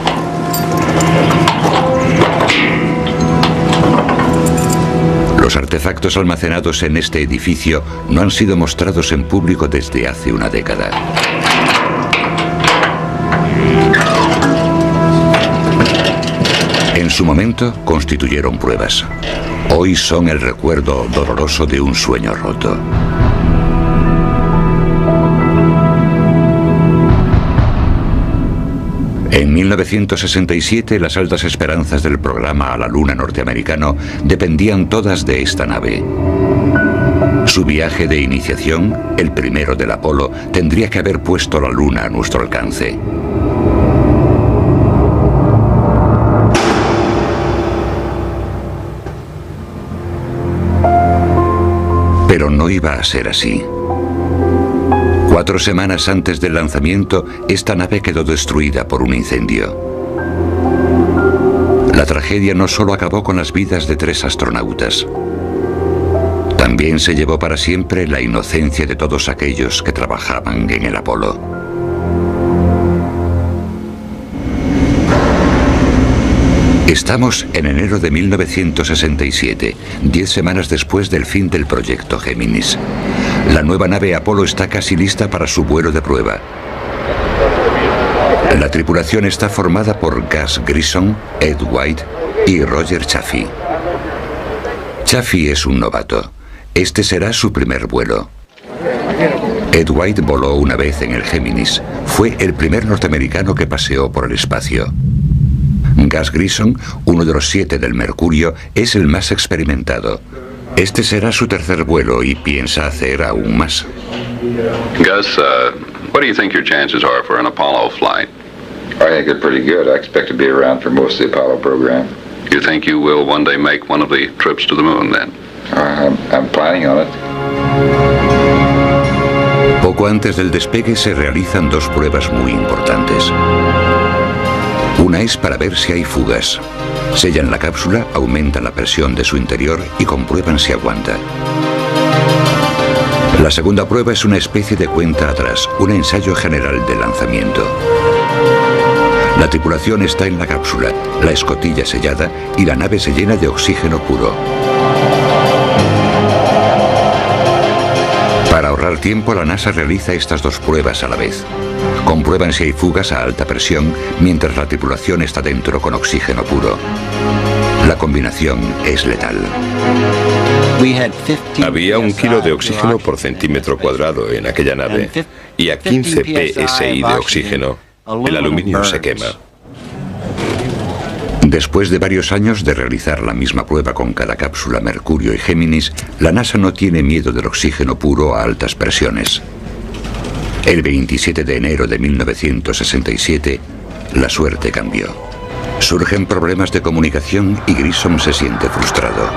Speaker 1: Los artefactos almacenados en este edificio no han sido mostrados en público desde hace una década. En su momento constituyeron pruebas. Hoy son el recuerdo doloroso de un sueño roto. En 1967, las altas esperanzas del programa a la Luna norteamericano dependían todas de esta nave. Su viaje de iniciación, el primero del Apolo, tendría que haber puesto la Luna a nuestro alcance. Pero no iba a ser así. 4 semanas antes del lanzamiento, esta nave quedó destruida por un incendio. La tragedia no solo acabó con las vidas de 3 astronautas, también se llevó para siempre la inocencia de todos aquellos que trabajaban en el Apolo. Estamos en enero de 1967, 10 semanas después del fin del proyecto Géminis. La nueva nave Apolo está casi lista para su vuelo de prueba. La tripulación está formada por Gus Grissom, Ed White y Roger Chaffee. Chaffee es un novato. Este será su primer vuelo. Ed White voló una vez en el Géminis. Fue el primer norteamericano que paseó por el espacio. Gus Grissom, uno de los 7 del Mercurio, es el más experimentado. Este será su tercer vuelo y piensa hacer aún más.
Speaker 13: Gus, what do you think your chances are for an Apollo flight?
Speaker 14: I think they're pretty good. I expect to be around for most of the Apollo program.
Speaker 13: You think you will one day make one of the trips to the moon, then?
Speaker 14: I'm planning on it.
Speaker 1: Poco antes del despegue se realizan 2 pruebas muy importantes. Una es para ver si hay fugas. Sellan la cápsula, aumentan la presión de su interior y comprueban si aguanta. La segunda prueba es una especie de cuenta atrás, un ensayo general de lanzamiento. La tripulación está en la cápsula, la escotilla sellada y la nave se llena de oxígeno puro. Para ahorrar tiempo, la NASA realiza estas 2 pruebas a la vez. Comprueban si hay fugas a alta presión mientras la tripulación está dentro con oxígeno puro. La combinación es letal.
Speaker 7: Había 1 kilo de oxígeno por centímetro cuadrado en aquella nave y a 15 psi de oxígeno el aluminio se quema.
Speaker 1: Después de varios años de realizar la misma prueba con cada cápsula Mercurio y Géminis, la NASA no tiene miedo del oxígeno puro a altas presiones. El 27 de enero de 1967, la suerte cambió. Surgen problemas de comunicación y Grissom se siente frustrado.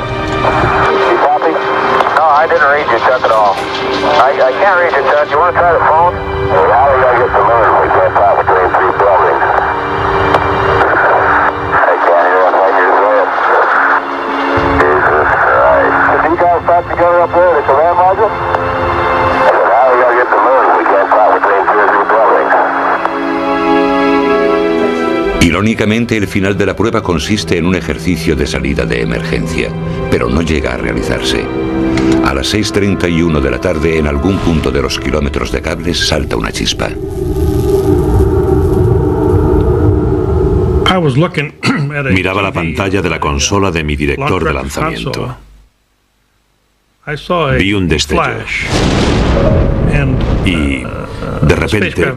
Speaker 1: Irónicamente, el final de la prueba consiste en un ejercicio de salida de emergencia, pero no llega a realizarse. A las 6:31 de la tarde, en algún punto de los kilómetros de cables, salta una chispa.
Speaker 2: Miraba la pantalla de la consola de mi director de lanzamiento. Vi un destello. Y, de repente,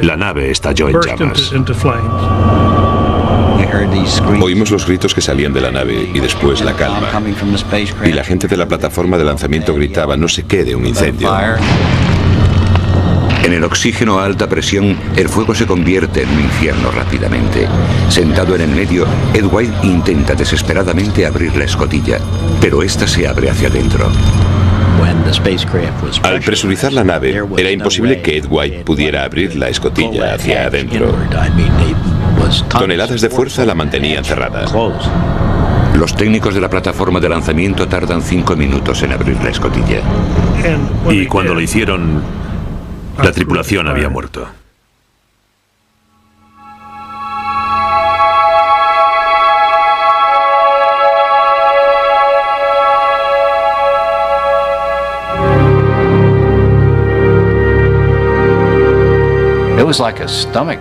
Speaker 2: la nave estalló en llamas.
Speaker 7: Oímos los gritos que salían de la nave y después la calma. Y la gente de la plataforma de lanzamiento gritaba no sé qué de un incendio.
Speaker 1: En el oxígeno a alta presión, el fuego se convierte en un infierno rápidamente. Sentado en el medio, Ed White intenta desesperadamente abrir la escotilla, pero esta se abre hacia adentro.
Speaker 7: Al presurizar la nave, era imposible que Ed White pudiera abrir la escotilla hacia adentro. Toneladas de fuerza la mantenían cerrada.
Speaker 1: Los técnicos de la plataforma de lanzamiento tardan 5 minutos en abrir la escotilla.
Speaker 2: Y cuando lo hicieron, la tripulación había muerto.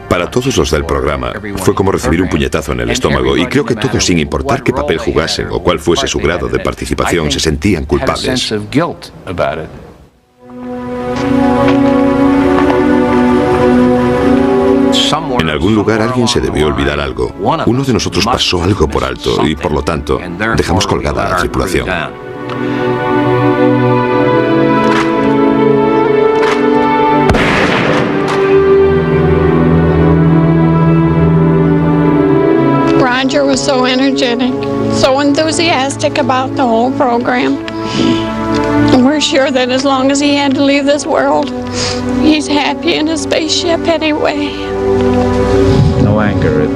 Speaker 7: Para todos los del programa, fue como recibir un puñetazo en el estómago, y creo que todos, sin importar qué papel jugasen o cuál fuese su grado de participación, se sentían culpables. En algún lugar alguien se debió olvidar algo. Uno de nosotros pasó algo por alto y, por lo tanto, dejamos colgada a la tripulación.
Speaker 15: Roger was so energetic, so enthusiastic about the whole program. And we're sure that as long as he had to leave this world, he's happy in his spaceship anyway.
Speaker 14: No anger at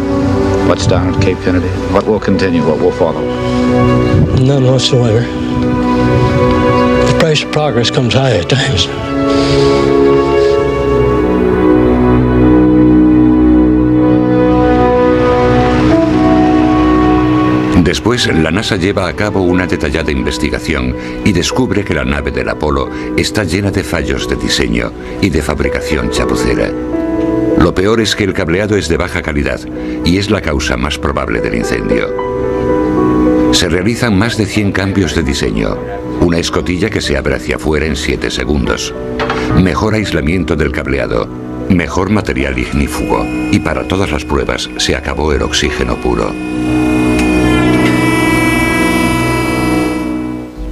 Speaker 14: what's down at Cape Kennedy? What will continue? What will follow?
Speaker 16: None whatsoever. The price of progress comes high at times.
Speaker 1: Después, la NASA lleva a cabo una detallada investigación y descubre que la nave del Apolo está llena de fallos de diseño y de fabricación chapucera. Lo peor es que el cableado es de baja calidad y es la causa más probable del incendio. Se realizan más de 100 cambios de diseño, una escotilla que se abre hacia afuera en 7 segundos, mejor aislamiento del cableado, mejor material ignífugo, y para todas las pruebas se acabó el oxígeno puro.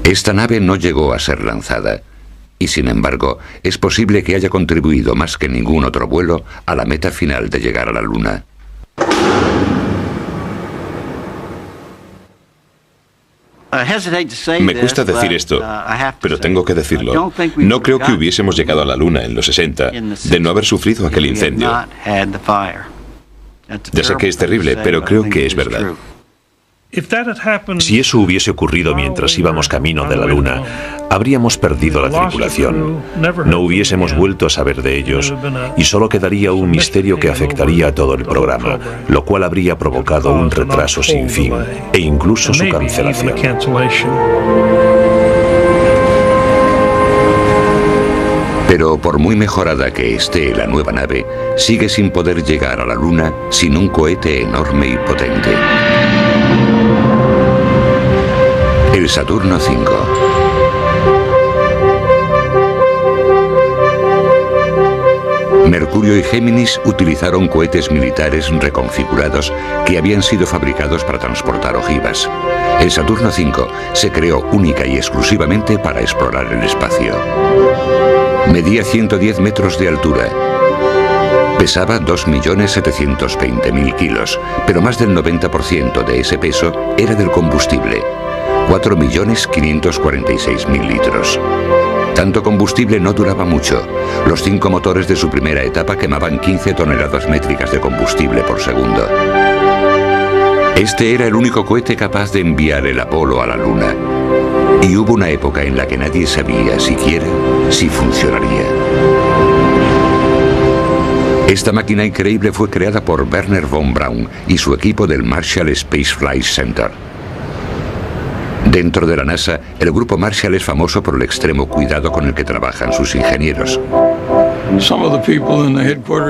Speaker 1: Esta nave no llegó a ser lanzada, y sin embargo, es posible que haya contribuido más que ningún otro vuelo a la meta final de llegar a la Luna.
Speaker 7: Me cuesta decir esto, pero tengo que decirlo. No creo que hubiésemos llegado a la Luna en los 60 de no haber sufrido aquel incendio. Ya sé que es terrible, pero creo que es verdad.
Speaker 2: Si eso hubiese ocurrido mientras íbamos camino de la Luna, habríamos perdido la tripulación. No hubiésemos vuelto a saber de ellos y solo quedaría un misterio que afectaría a todo el programa, lo cual habría provocado un retraso sin fin e incluso su cancelación.
Speaker 1: Pero por muy mejorada que esté la nueva nave, sigue sin poder llegar a la Luna sin un cohete enorme y potente. El Saturno V. Mercurio y Géminis utilizaron cohetes militares reconfigurados que habían sido fabricados para transportar ojivas. El Saturno V se creó única y exclusivamente para explorar el espacio. Medía 110 metros de altura. Pesaba 2.720.000 kilos, pero más del 90% de ese peso era del combustible. 4.546.000 litros. Tanto combustible no duraba mucho. Los 5 motores de su primera etapa quemaban 15 toneladas métricas de combustible por segundo. Este era el único cohete capaz de enviar el Apolo a la Luna. Y hubo una época en la que nadie sabía siquiera si funcionaría. Esta máquina increíble fue creada por Wernher von Braun y su equipo del Marshall Space Flight Center. Dentro de la NASA, el grupo Marshall es famoso por el extremo cuidado con el que trabajan sus ingenieros.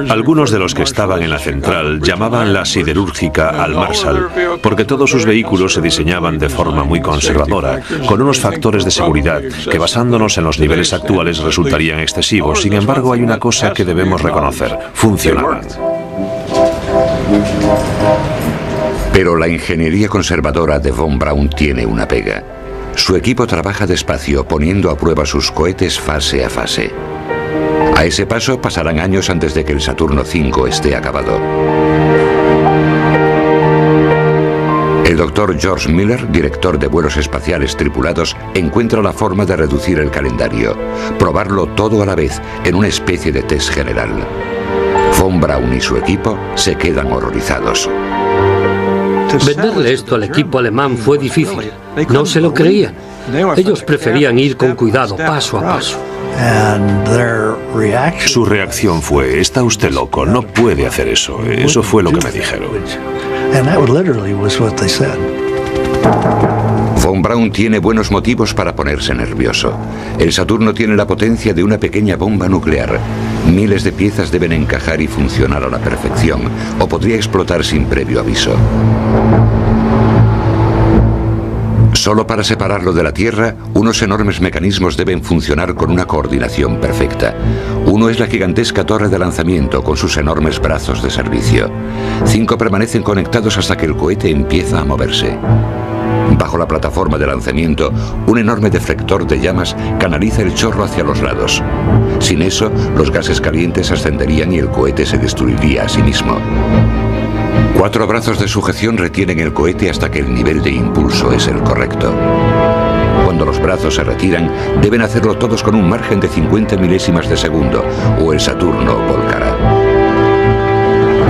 Speaker 2: Algunos de los que estaban en la central llamaban la siderúrgica al Marshall, porque todos sus vehículos se diseñaban de forma muy conservadora, con unos factores de seguridad que, basándonos en los niveles actuales, resultarían excesivos. Sin embargo, hay una cosa que debemos reconocer: funcionaban.
Speaker 1: Pero la ingeniería conservadora de Von Braun tiene una pega. Su equipo trabaja despacio, poniendo a prueba sus cohetes fase a fase. A ese paso pasarán años antes de que el Saturno V esté acabado. El doctor George Miller, director de vuelos espaciales tripulados, encuentra la forma de reducir el calendario, probarlo todo a la vez en una especie de test general. Von Braun y su equipo se quedan horrorizados.
Speaker 6: Venderle esto al equipo alemán fue difícil. No se lo creían. Ellos preferían ir con cuidado, paso a paso.
Speaker 2: Su reacción fue: está usted loco, no puede hacer eso. Eso fue lo que me dijeron.
Speaker 1: Von Braun tiene buenos motivos para ponerse nervioso. El Saturno tiene la potencia de una pequeña bomba nuclear. Miles de piezas deben encajar y funcionar a la perfección, o podría explotar sin previo aviso. Solo para separarlo de la Tierra, unos enormes mecanismos deben funcionar con una coordinación perfecta. Uno es la gigantesca torre de lanzamiento con sus enormes brazos de servicio. 5 permanecen conectados hasta que el cohete empieza a moverse. Bajo la plataforma de lanzamiento, un enorme deflector de llamas canaliza el chorro hacia los lados. Sin eso, los gases calientes ascenderían y el cohete se destruiría a sí mismo. 4 brazos de sujeción retienen el cohete hasta que el nivel de impulso es el correcto. Cuando los brazos se retiran, deben hacerlo todos con un margen de 50 milésimas de segundo, o el Saturno volcará.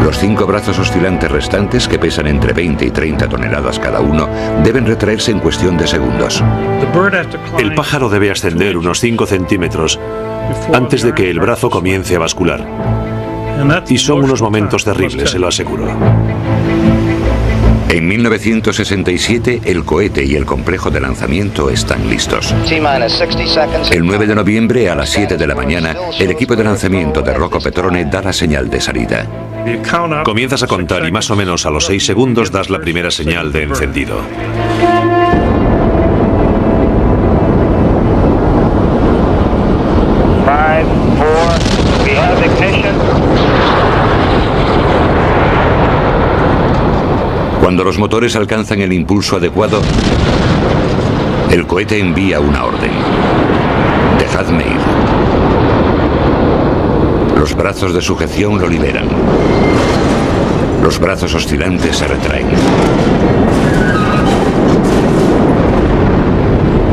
Speaker 1: Los 5 brazos oscilantes restantes, que pesan entre 20 y 30 toneladas cada uno, deben retraerse en cuestión de segundos.
Speaker 2: El pájaro debe ascender unos 5 centímetros antes de que el brazo comience a bascular. Y son unos momentos terribles, se lo aseguro.
Speaker 1: En 1967, el cohete y el complejo de lanzamiento están listos. El 9 de noviembre, a las 7 de la mañana, el equipo de lanzamiento de Rocco Petrone da la señal de salida.
Speaker 2: Comienzas a contar y más o menos a los 6 segundos das la primera señal de encendido.
Speaker 1: Cuando los motores alcanzan el impulso adecuado, el cohete envía una orden: dejadme ir. Los brazos de sujeción lo liberan. Los brazos oscilantes se retraen.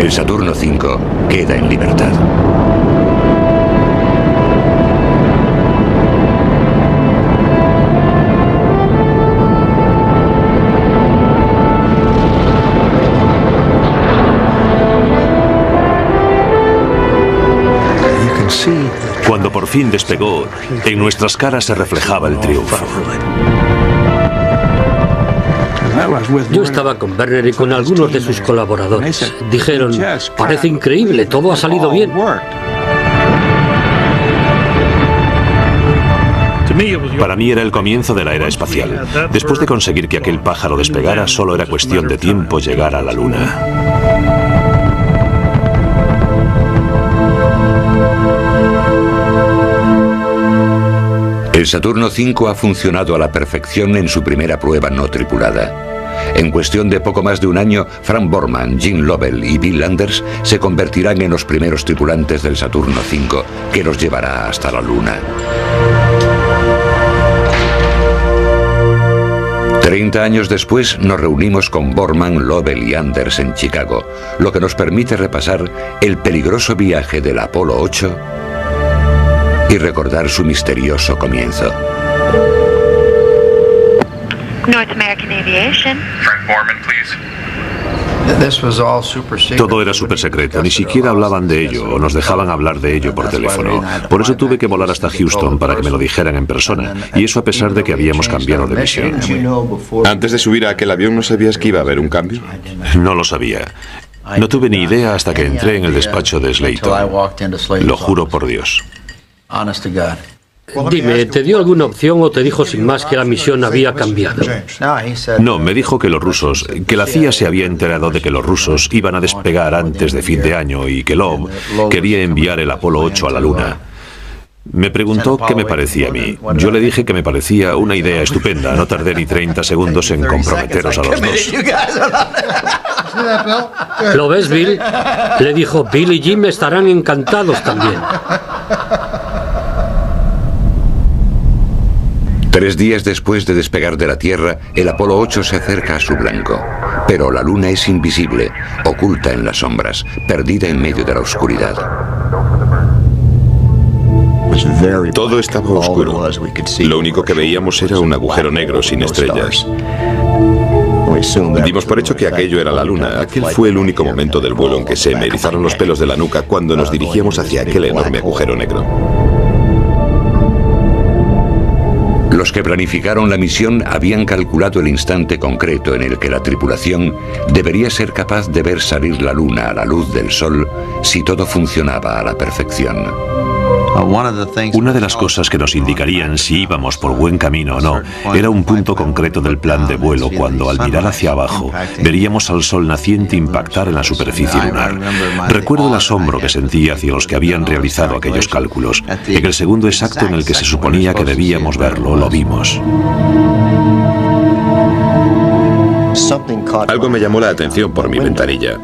Speaker 1: El Saturno V queda en libertad.
Speaker 2: Cuando por fin despegó, en nuestras caras se reflejaba el triunfo.
Speaker 6: Yo estaba con Werner y con algunos de sus colaboradores. Dijeron: parece increíble, todo ha salido bien.
Speaker 2: Para mí era el comienzo de la era espacial. Después de conseguir que aquel pájaro despegara, solo era cuestión de tiempo llegar a la Luna.
Speaker 1: El Saturno V ha funcionado a la perfección en su primera prueba no tripulada. En cuestión de poco más de un año, Frank Borman, Jim Lovell y Bill Anders se convertirán en los primeros tripulantes del Saturno V, que los llevará hasta la Luna. 30 años después nos reunimos con Borman, Lovell y Anders en Chicago, lo que nos permite repasar el peligroso viaje del Apolo 8 y recordar su misterioso comienzo.
Speaker 17: North American Aviation.
Speaker 13: Frank Borman, please.
Speaker 2: Todo era súper secreto, ni siquiera hablaban de ello o nos dejaban hablar de ello por teléfono. Por eso tuve que volar hasta Houston para que me lo dijeran en persona, y eso a pesar de que habíamos cambiado de misión.
Speaker 7: Antes de subir a aquel avión, ¿no sabías que iba a haber un cambio?
Speaker 2: No lo sabía. No tuve ni idea hasta que entré en el despacho de Slayton. Lo juro por Dios.
Speaker 6: Dime, ¿te dio alguna opción o te dijo sin más que la misión había cambiado?
Speaker 2: No, me dijo que la CIA se había enterado de que los rusos iban a despegar antes de fin de año y que Love quería enviar el Apolo 8 a la Luna. Me preguntó qué me parecía a mí. Yo le dije que me parecía una idea estupenda. No tardé ni 30 segundos en comprometeros a los dos.
Speaker 6: ¿Lo ves, Bill? Le dijo, Bill y Jim estarán encantados también.
Speaker 1: 3 días después de despegar de la Tierra, el Apolo 8 se acerca a su blanco. Pero la Luna es invisible, oculta en las sombras, perdida en medio de la oscuridad.
Speaker 7: Todo estaba oscuro. Lo único que veíamos era un agujero negro sin estrellas. Dimos por hecho que aquello era la Luna. Aquel fue el único momento del vuelo en que se me erizaron los pelos de la nuca cuando nos dirigíamos hacia aquel enorme agujero negro.
Speaker 1: Los que planificaron la misión habían calculado el instante concreto en el que la tripulación debería ser capaz de ver salir la Luna a la luz del Sol si todo funcionaba a la perfección.
Speaker 2: Una de las cosas que nos indicarían si íbamos por buen camino o no era un punto concreto del plan de vuelo cuando al mirar hacia abajo veríamos al sol naciente impactar en la superficie lunar. Recuerdo el asombro que sentí hacia los que habían realizado aquellos cálculos. En el segundo exacto en el que se suponía que debíamos verlo, lo vimos.
Speaker 7: Algo me llamó la atención por mi ventanilla.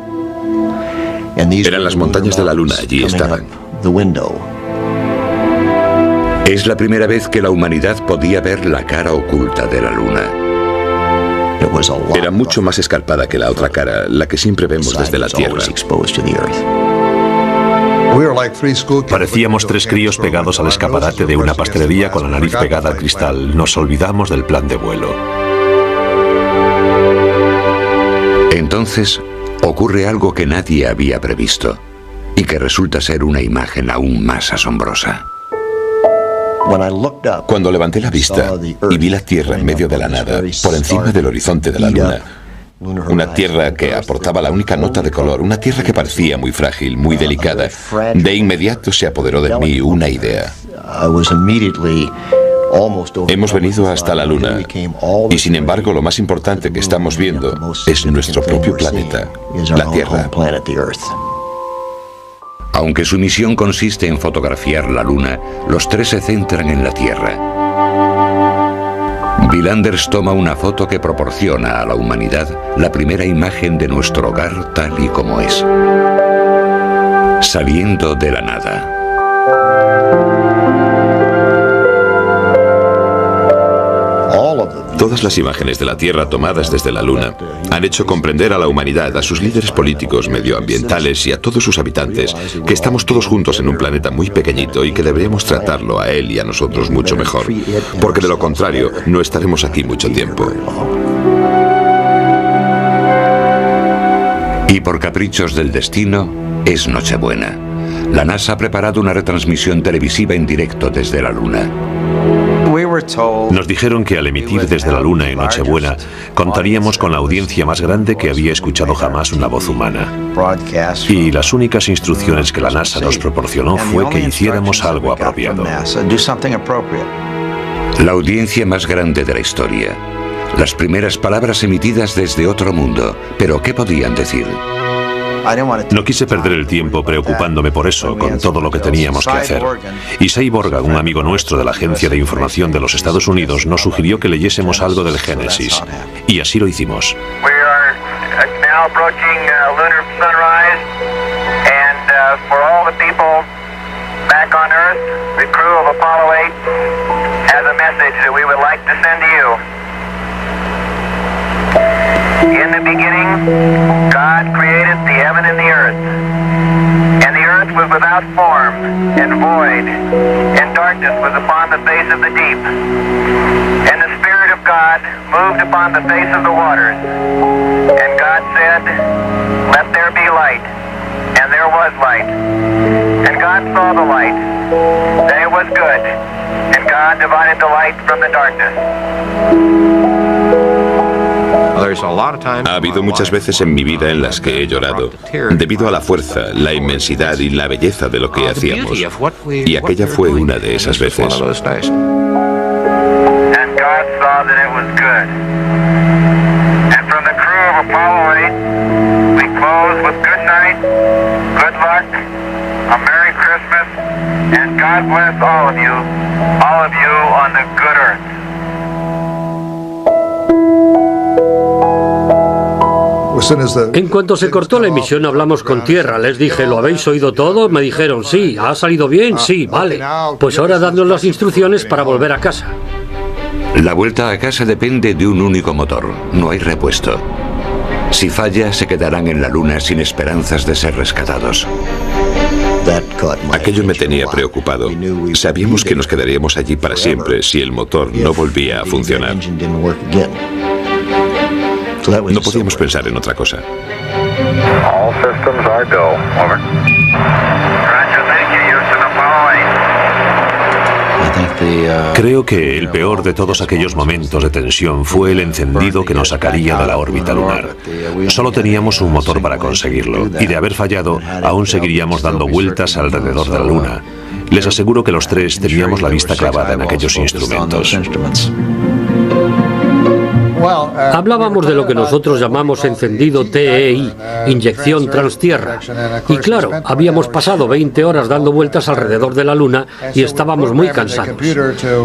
Speaker 7: Eran las montañas de la Luna, allí estaban.
Speaker 1: Es la primera vez que la humanidad podía ver la cara oculta de la Luna.
Speaker 7: Era mucho más escarpada que la otra cara, la que siempre vemos desde la Tierra.
Speaker 2: Parecíamos 3 críos pegados al escaparate de una pastelería con la nariz pegada al cristal. Nos olvidamos del plan de vuelo.
Speaker 1: Entonces, ocurre algo que nadie había previsto y que resulta ser una imagen aún más asombrosa.
Speaker 7: Cuando levanté la vista y vi la Tierra en medio de la nada, por encima del horizonte de la Luna, una Tierra que aportaba la única nota de color, una Tierra que parecía muy frágil, muy delicada, de inmediato se apoderó de mí una idea. Hemos venido hasta la Luna y sin embargo lo más importante que estamos viendo es nuestro propio planeta, la Tierra.
Speaker 1: Aunque su misión consiste en fotografiar la Luna, los 3 se centran en la Tierra. Bill Anders toma una foto que proporciona a la humanidad la primera imagen de nuestro hogar tal y como es. Saliendo de la nada.
Speaker 7: Todas las imágenes de la Tierra tomadas desde la Luna han hecho comprender a la humanidad, a sus líderes políticos, medioambientales y a todos sus habitantes que estamos todos juntos en un planeta muy pequeñito y que deberíamos tratarlo a él y a nosotros mucho mejor, porque de lo contrario no estaremos aquí mucho tiempo.
Speaker 1: Y por caprichos del destino, es Nochebuena. La NASA ha preparado una retransmisión televisiva en directo desde la Luna.
Speaker 2: Nos dijeron que al emitir desde la Luna en Nochebuena, contaríamos con la audiencia más grande que había escuchado jamás una voz humana. Y las únicas instrucciones que la NASA nos proporcionó fue que hiciéramos algo apropiado.
Speaker 1: La audiencia más grande de la historia. Las primeras palabras emitidas desde otro mundo. ¿Pero qué podían decir?
Speaker 2: No quise perder el tiempo preocupándome por eso, con todo lo que teníamos que hacer. Isai Borga, un amigo nuestro de la Agencia de Información de los Estados Unidos, nos sugirió que leyésemos algo del Génesis. Y así lo hicimos.
Speaker 18: In the beginning, God created the heaven and the earth. And the earth was without form and void, and darkness was upon the face of the deep. And the Spirit of God moved upon the face of the waters. And God said, "Let there be light." And there was light. And God saw the light, that it was good. And God divided the light from the darkness.
Speaker 7: Ha habido muchas veces en mi vida en las que he llorado, debido a la fuerza, la inmensidad y la belleza de lo que hacíamos. Y aquella fue una de esas veces.
Speaker 18: And God saw that it was good. And from the crew of Apollo 8, we close with good night, good luck, a Merry Christmas, and God bless all of you on the good earth.
Speaker 6: En cuanto se cortó la emisión hablamos con tierra, les dije, ¿lo habéis oído todo? Me dijeron, sí, ¿ha salido bien? Sí, vale. Pues ahora dadnos las instrucciones para volver a casa.
Speaker 1: La vuelta a casa depende de un único motor, no hay repuesto. Si falla, se quedarán en la Luna sin esperanzas de ser rescatados.
Speaker 7: Aquello me tenía preocupado. Sabíamos que nos quedaríamos allí para siempre si el motor no volvía a funcionar. No podíamos pensar en otra cosa.
Speaker 18: All systems are go. Over. Roger, thank you. Houston, Apollo 8.
Speaker 2: Creo que el peor de todos aquellos momentos de tensión fue el encendido que nos sacaría de la órbita lunar. Solo teníamos un motor para conseguirlo, y de haber fallado, aún seguiríamos dando vueltas alrededor de la Luna. Les aseguro que los tres teníamos la vista clavada en aquellos instrumentos.
Speaker 6: Hablábamos de lo que nosotros llamamos encendido TEI, inyección transtierra. Y claro, habíamos pasado 20 horas dando vueltas alrededor de la Luna y estábamos muy cansados.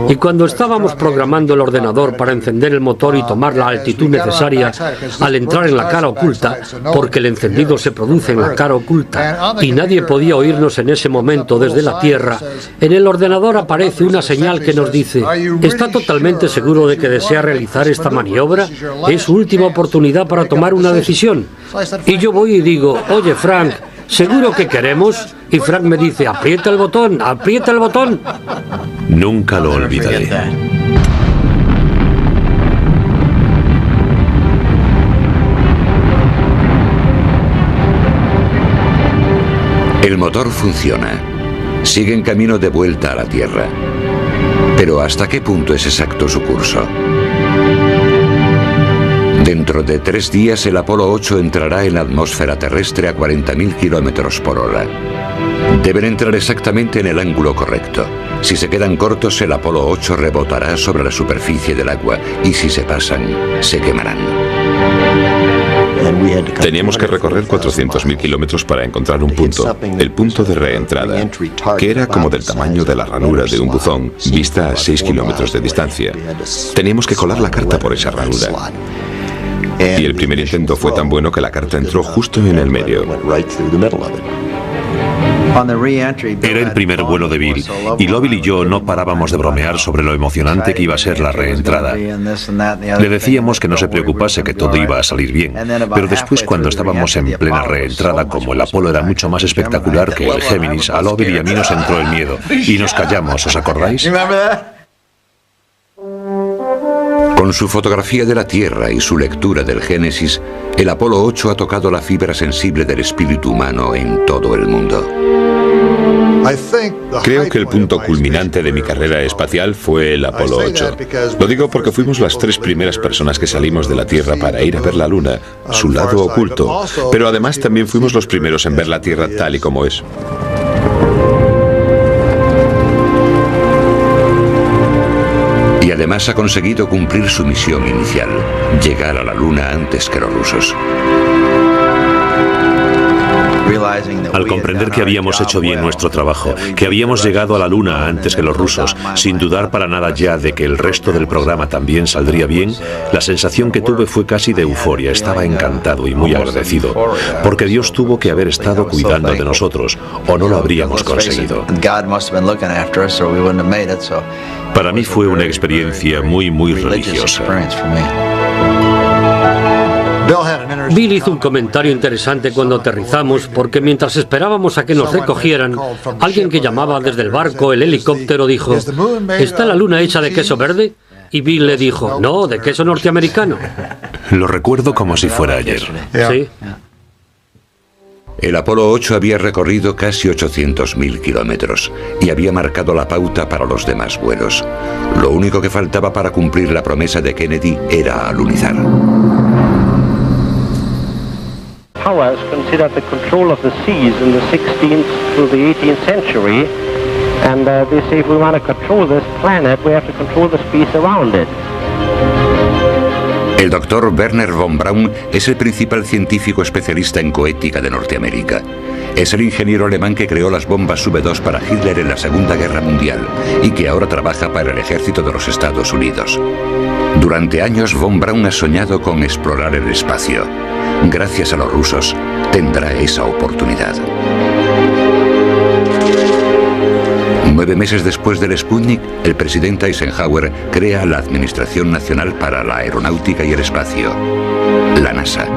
Speaker 6: Y cuando estábamos programando el ordenador para encender el motor y tomar la altitud necesaria al entrar en la cara oculta, porque el encendido se produce en la cara oculta y nadie podía oírnos en ese momento desde la Tierra, en el ordenador aparece una señal que nos dice, ¿está totalmente seguro de que desea realizar esta maniobra? Es su última oportunidad para tomar una decisión. Y yo voy y digo, oye Frank, ¿seguro que queremos? Y Frank me dice, aprieta el botón, aprieta el botón.
Speaker 2: Nunca lo olvidaré.
Speaker 1: El motor funciona. Sigue en camino de vuelta a la Tierra. Pero ¿hasta qué punto es exacto su curso? Dentro de 3 días el Apolo 8 entrará en la atmósfera terrestre a 40.000 kilómetros por hora. Deben entrar exactamente en el ángulo correcto. Si se quedan cortos, el Apolo 8 rebotará sobre la superficie del agua y si se pasan, se quemarán.
Speaker 7: Teníamos que recorrer 400.000 kilómetros para encontrar un punto, el punto de reentrada, que era como del tamaño de la ranura de un buzón, vista a 6 kilómetros de distancia. Teníamos que colar la carta por esa ranura. Y el primer intento fue tan bueno que la carta entró justo en el medio.
Speaker 2: Era el primer vuelo de Bill, y Lovell y yo no parábamos de bromear sobre lo emocionante que iba a ser la reentrada. Le decíamos que no se preocupase, que todo iba a salir bien, pero después, cuando estábamos en plena reentrada, como el Apolo era mucho más espectacular que el Géminis, a Lovell y a mí nos entró el miedo, y nos callamos, ¿os acordáis?
Speaker 1: Con su fotografía de la Tierra y su lectura del Génesis, el Apolo 8 ha tocado la fibra sensible del espíritu humano en todo el mundo.
Speaker 7: Creo que el punto culminante de mi carrera espacial fue el Apolo 8. Lo digo porque fuimos las 3 primeras personas que salimos de la Tierra para ir a ver la Luna, su lado oculto, pero además también fuimos los primeros en ver la Tierra tal y como es.
Speaker 1: Y además ha conseguido cumplir su misión inicial, llegar a la Luna antes que los rusos.
Speaker 2: Al comprender que habíamos hecho bien nuestro trabajo, que habíamos llegado a la Luna antes que los rusos, sin dudar para nada ya de que el resto del programa también saldría bien, la sensación que tuve fue casi de euforia. Estaba encantado y muy agradecido, porque Dios tuvo que haber estado cuidando de nosotros, o no lo habríamos conseguido. Para mí fue una experiencia muy religiosa.
Speaker 6: Bill hizo un comentario interesante cuando aterrizamos, porque mientras esperábamos a que nos recogieran, alguien que llamaba desde el barco, el helicóptero, dijo, ¿está la Luna hecha de queso verde? Y Bill le dijo, no, de queso norteamericano.
Speaker 2: Lo recuerdo como si fuera ayer.
Speaker 6: Sí.
Speaker 1: El Apolo 8 había recorrido casi 800.000 kilómetros y había marcado la pauta para los demás vuelos. Lo único que faltaba para cumplir la promesa de Kennedy era alunizar.
Speaker 4: powers considered the control of the seas in the 16th through the 18th century. And they say if we want to control this planet, we have to control the space around it.
Speaker 1: El doctor Wernher von Braun es el principal científico especialista en coética de Norteamérica. Es el ingeniero alemán que creó las bombas V2 para Hitler en la Segunda Guerra Mundial y que ahora trabaja para el ejército de los Estados Unidos. Durante años, von Braun ha soñado con explorar el espacio. Gracias a los rusos, tendrá esa oportunidad. 9 meses después del Sputnik, el presidente Eisenhower crea la Administración Nacional para la Aeronáutica y el Espacio, la NASA.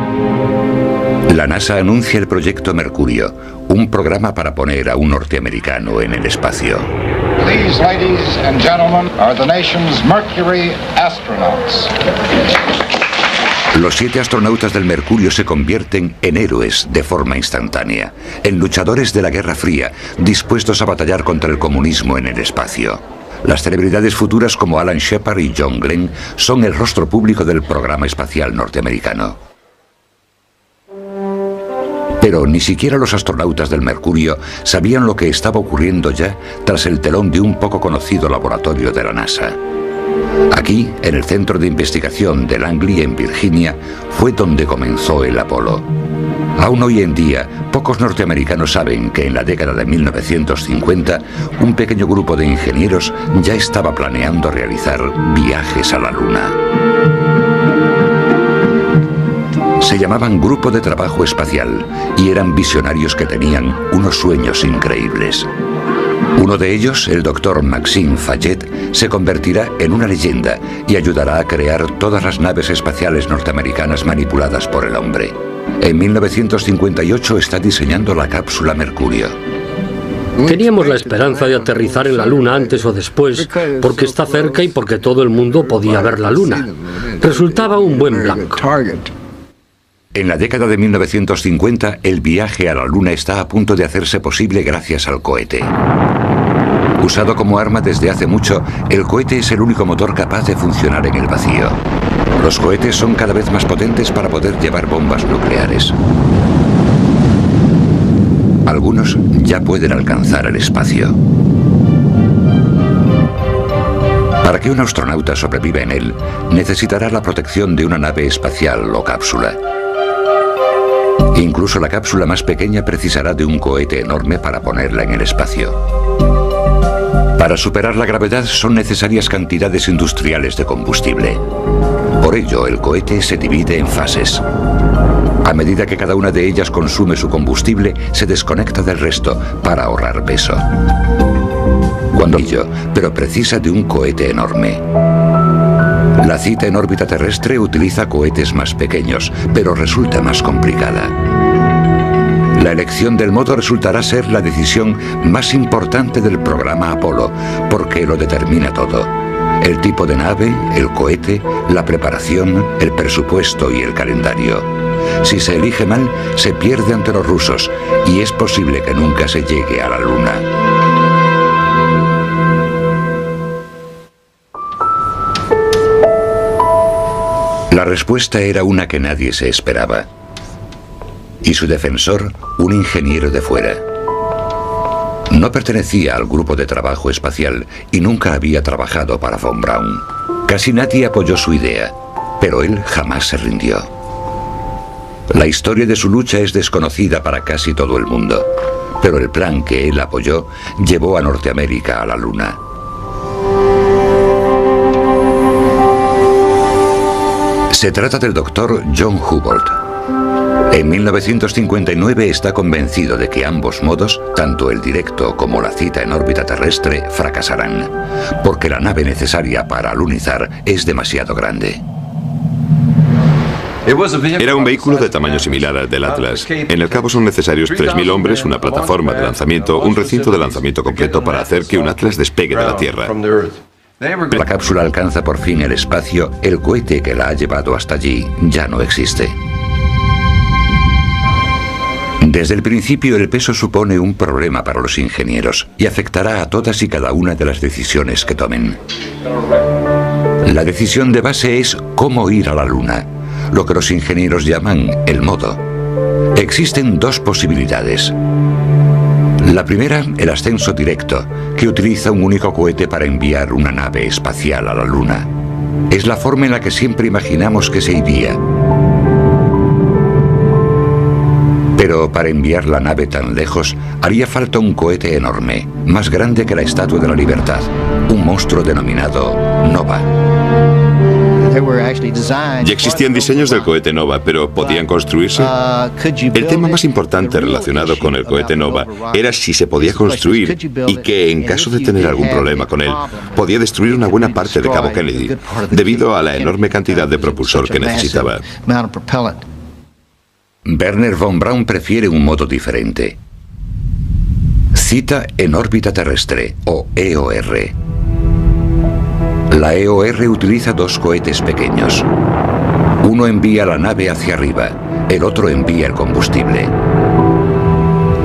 Speaker 1: La NASA anuncia el proyecto Mercurio, un programa para poner a un norteamericano en el espacio.
Speaker 19: These, ladies and gentlemen, are the nation's Mercury astronauts.
Speaker 1: Los 7 astronautas del Mercurio se convierten en héroes de forma instantánea, en luchadores de la Guerra Fría, dispuestos a batallar contra el comunismo en el espacio. Las celebridades futuras como Alan Shepard y John Glenn son el rostro público del programa espacial norteamericano. Pero ni siquiera los astronautas del Mercurio sabían lo que estaba ocurriendo ya tras el telón de un poco conocido laboratorio de la NASA. Aquí, en el Centro de Investigación de Langley, en Virginia, fue donde comenzó el Apolo. Aún hoy en día, pocos norteamericanos saben que en la década de 1950, un pequeño grupo de ingenieros ya estaba planeando realizar viajes a la Luna. Se llamaban Grupo de Trabajo Espacial y eran visionarios que tenían unos sueños increíbles. Uno de ellos, el doctor Maxime Fayette, se convertirá en una leyenda y ayudará a crear todas las naves espaciales norteamericanas manipuladas por el hombre. En 1958 está diseñando la cápsula Mercurio.
Speaker 6: Teníamos la esperanza de aterrizar en la Luna antes o después, porque está cerca y porque todo el mundo podía ver la Luna. Resultaba un buen blanco.
Speaker 1: En la década de 1950, el viaje a la Luna está a punto de hacerse posible gracias al cohete. Usado como arma desde hace mucho, el cohete es el único motor capaz de funcionar en el vacío. Los cohetes son cada vez más potentes para poder llevar bombas nucleares. Algunos ya pueden alcanzar el espacio. Para que un astronauta sobreviva en él, necesitará la protección de una nave espacial o cápsula. Incluso la cápsula más pequeña precisará de un cohete enorme para ponerla en el espacio. Para superar la gravedad son necesarias cantidades industriales de combustible. Por ello, el cohete se divide en fases. A medida que cada una de ellas consume su combustible, se desconecta del resto para ahorrar peso. Pero precisa de un cohete enorme. La cita en órbita terrestre utiliza cohetes más pequeños, pero resulta más complicada. La elección del modo resultará ser la decisión más importante del programa Apolo, porque lo determina todo. El tipo de nave, el cohete, la preparación, el presupuesto y el calendario. Si se elige mal, se pierde ante los rusos y es posible que nunca se llegue a la Luna. La respuesta era una que nadie se esperaba. Y su defensor, un ingeniero de fuera. No pertenecía al grupo de trabajo espacial y nunca había trabajado para von Braun. Casi nadie apoyó su idea, pero él jamás se rindió. La historia de su lucha es desconocida para casi todo el mundo, pero el plan que él apoyó llevó a Norteamérica a la Luna. Se trata del doctor John Hubble. En 1959 está convencido de que ambos modos, tanto el directo como la cita en órbita terrestre, fracasarán, porque la nave necesaria para alunizar es demasiado grande.
Speaker 7: Era un vehículo de tamaño similar al del Atlas. En el cabo son necesarios 3.000 hombres, una plataforma de lanzamiento, un recinto de lanzamiento completo para hacer que un Atlas despegue de la Tierra.
Speaker 1: La cápsula alcanza por fin el espacio, el cohete que la ha llevado hasta allí ya no existe. Desde el principio el peso supone un problema para los ingenieros y afectará a todas y cada una de las decisiones que tomen. La decisión de base es cómo ir a la Luna, lo que los ingenieros llaman el modo. Existen dos posibilidades. La primera, el ascenso directo, que utiliza un único cohete para enviar una nave espacial a la Luna. Es la forma en la que siempre imaginamos que se iría. Pero para enviar la nave tan lejos, haría falta un cohete enorme, más grande que la Estatua de la Libertad, un monstruo denominado Nova.
Speaker 7: Ya existían diseños del cohete Nova, pero ¿podían construirse? El tema más importante relacionado con el cohete Nova era si se podía construir y que, en caso de tener algún problema con él, podía destruir una buena parte de Cabo Kennedy, debido a la enorme cantidad de propulsor que necesitaba.
Speaker 1: Wernher von Braun prefiere un modo diferente. Cita en órbita terrestre, o EOR. La EOR utiliza dos cohetes pequeños. Uno envía la nave hacia arriba, el otro envía el combustible.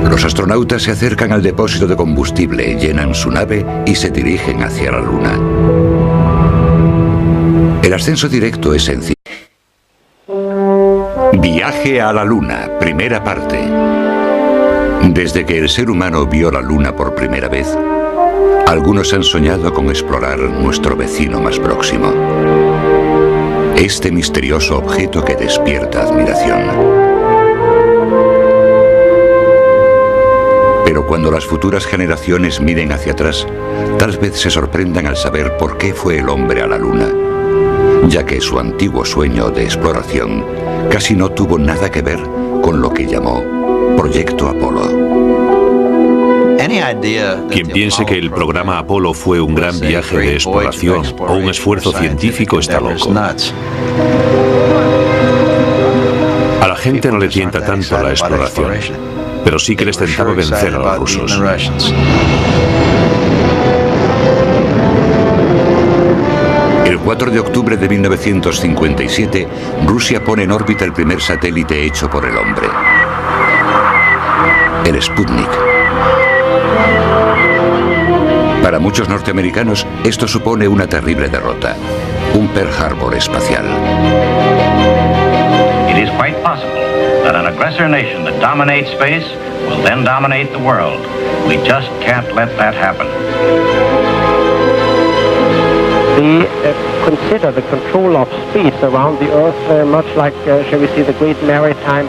Speaker 1: Los astronautas se acercan al depósito de combustible, llenan su nave y se dirigen hacia la Luna. El ascenso directo es sencillo. Viaje a la Luna, primera parte. Desde que el ser humano vio la Luna por primera vez, algunos han soñado con explorar nuestro vecino más próximo. Este misterioso objeto que despierta admiración. Pero cuando las futuras generaciones miren hacia atrás, tal vez se sorprendan al saber por qué fue el hombre a la Luna, ya que su antiguo sueño de exploración casi no tuvo nada que ver con lo que llamó Proyecto Apolo.
Speaker 2: Quien piense que el programa Apolo fue un gran viaje de exploración o un esfuerzo científico está loco. A la gente no le tienta tanto la exploración, pero sí que les tentaba vencer a los rusos.
Speaker 1: El 4 de octubre de 1957, Rusia pone en órbita el primer satélite hecho por el hombre, el Sputnik. Para muchos norteamericanos, esto supone una terrible derrota, un Pearl Harbor espacial.
Speaker 3: It is quite possible that an aggressor nation that dominates space will then dominate the world. We just can't let that happen.
Speaker 4: We consider the control of space around the Earth very much like, shall we say, the great maritime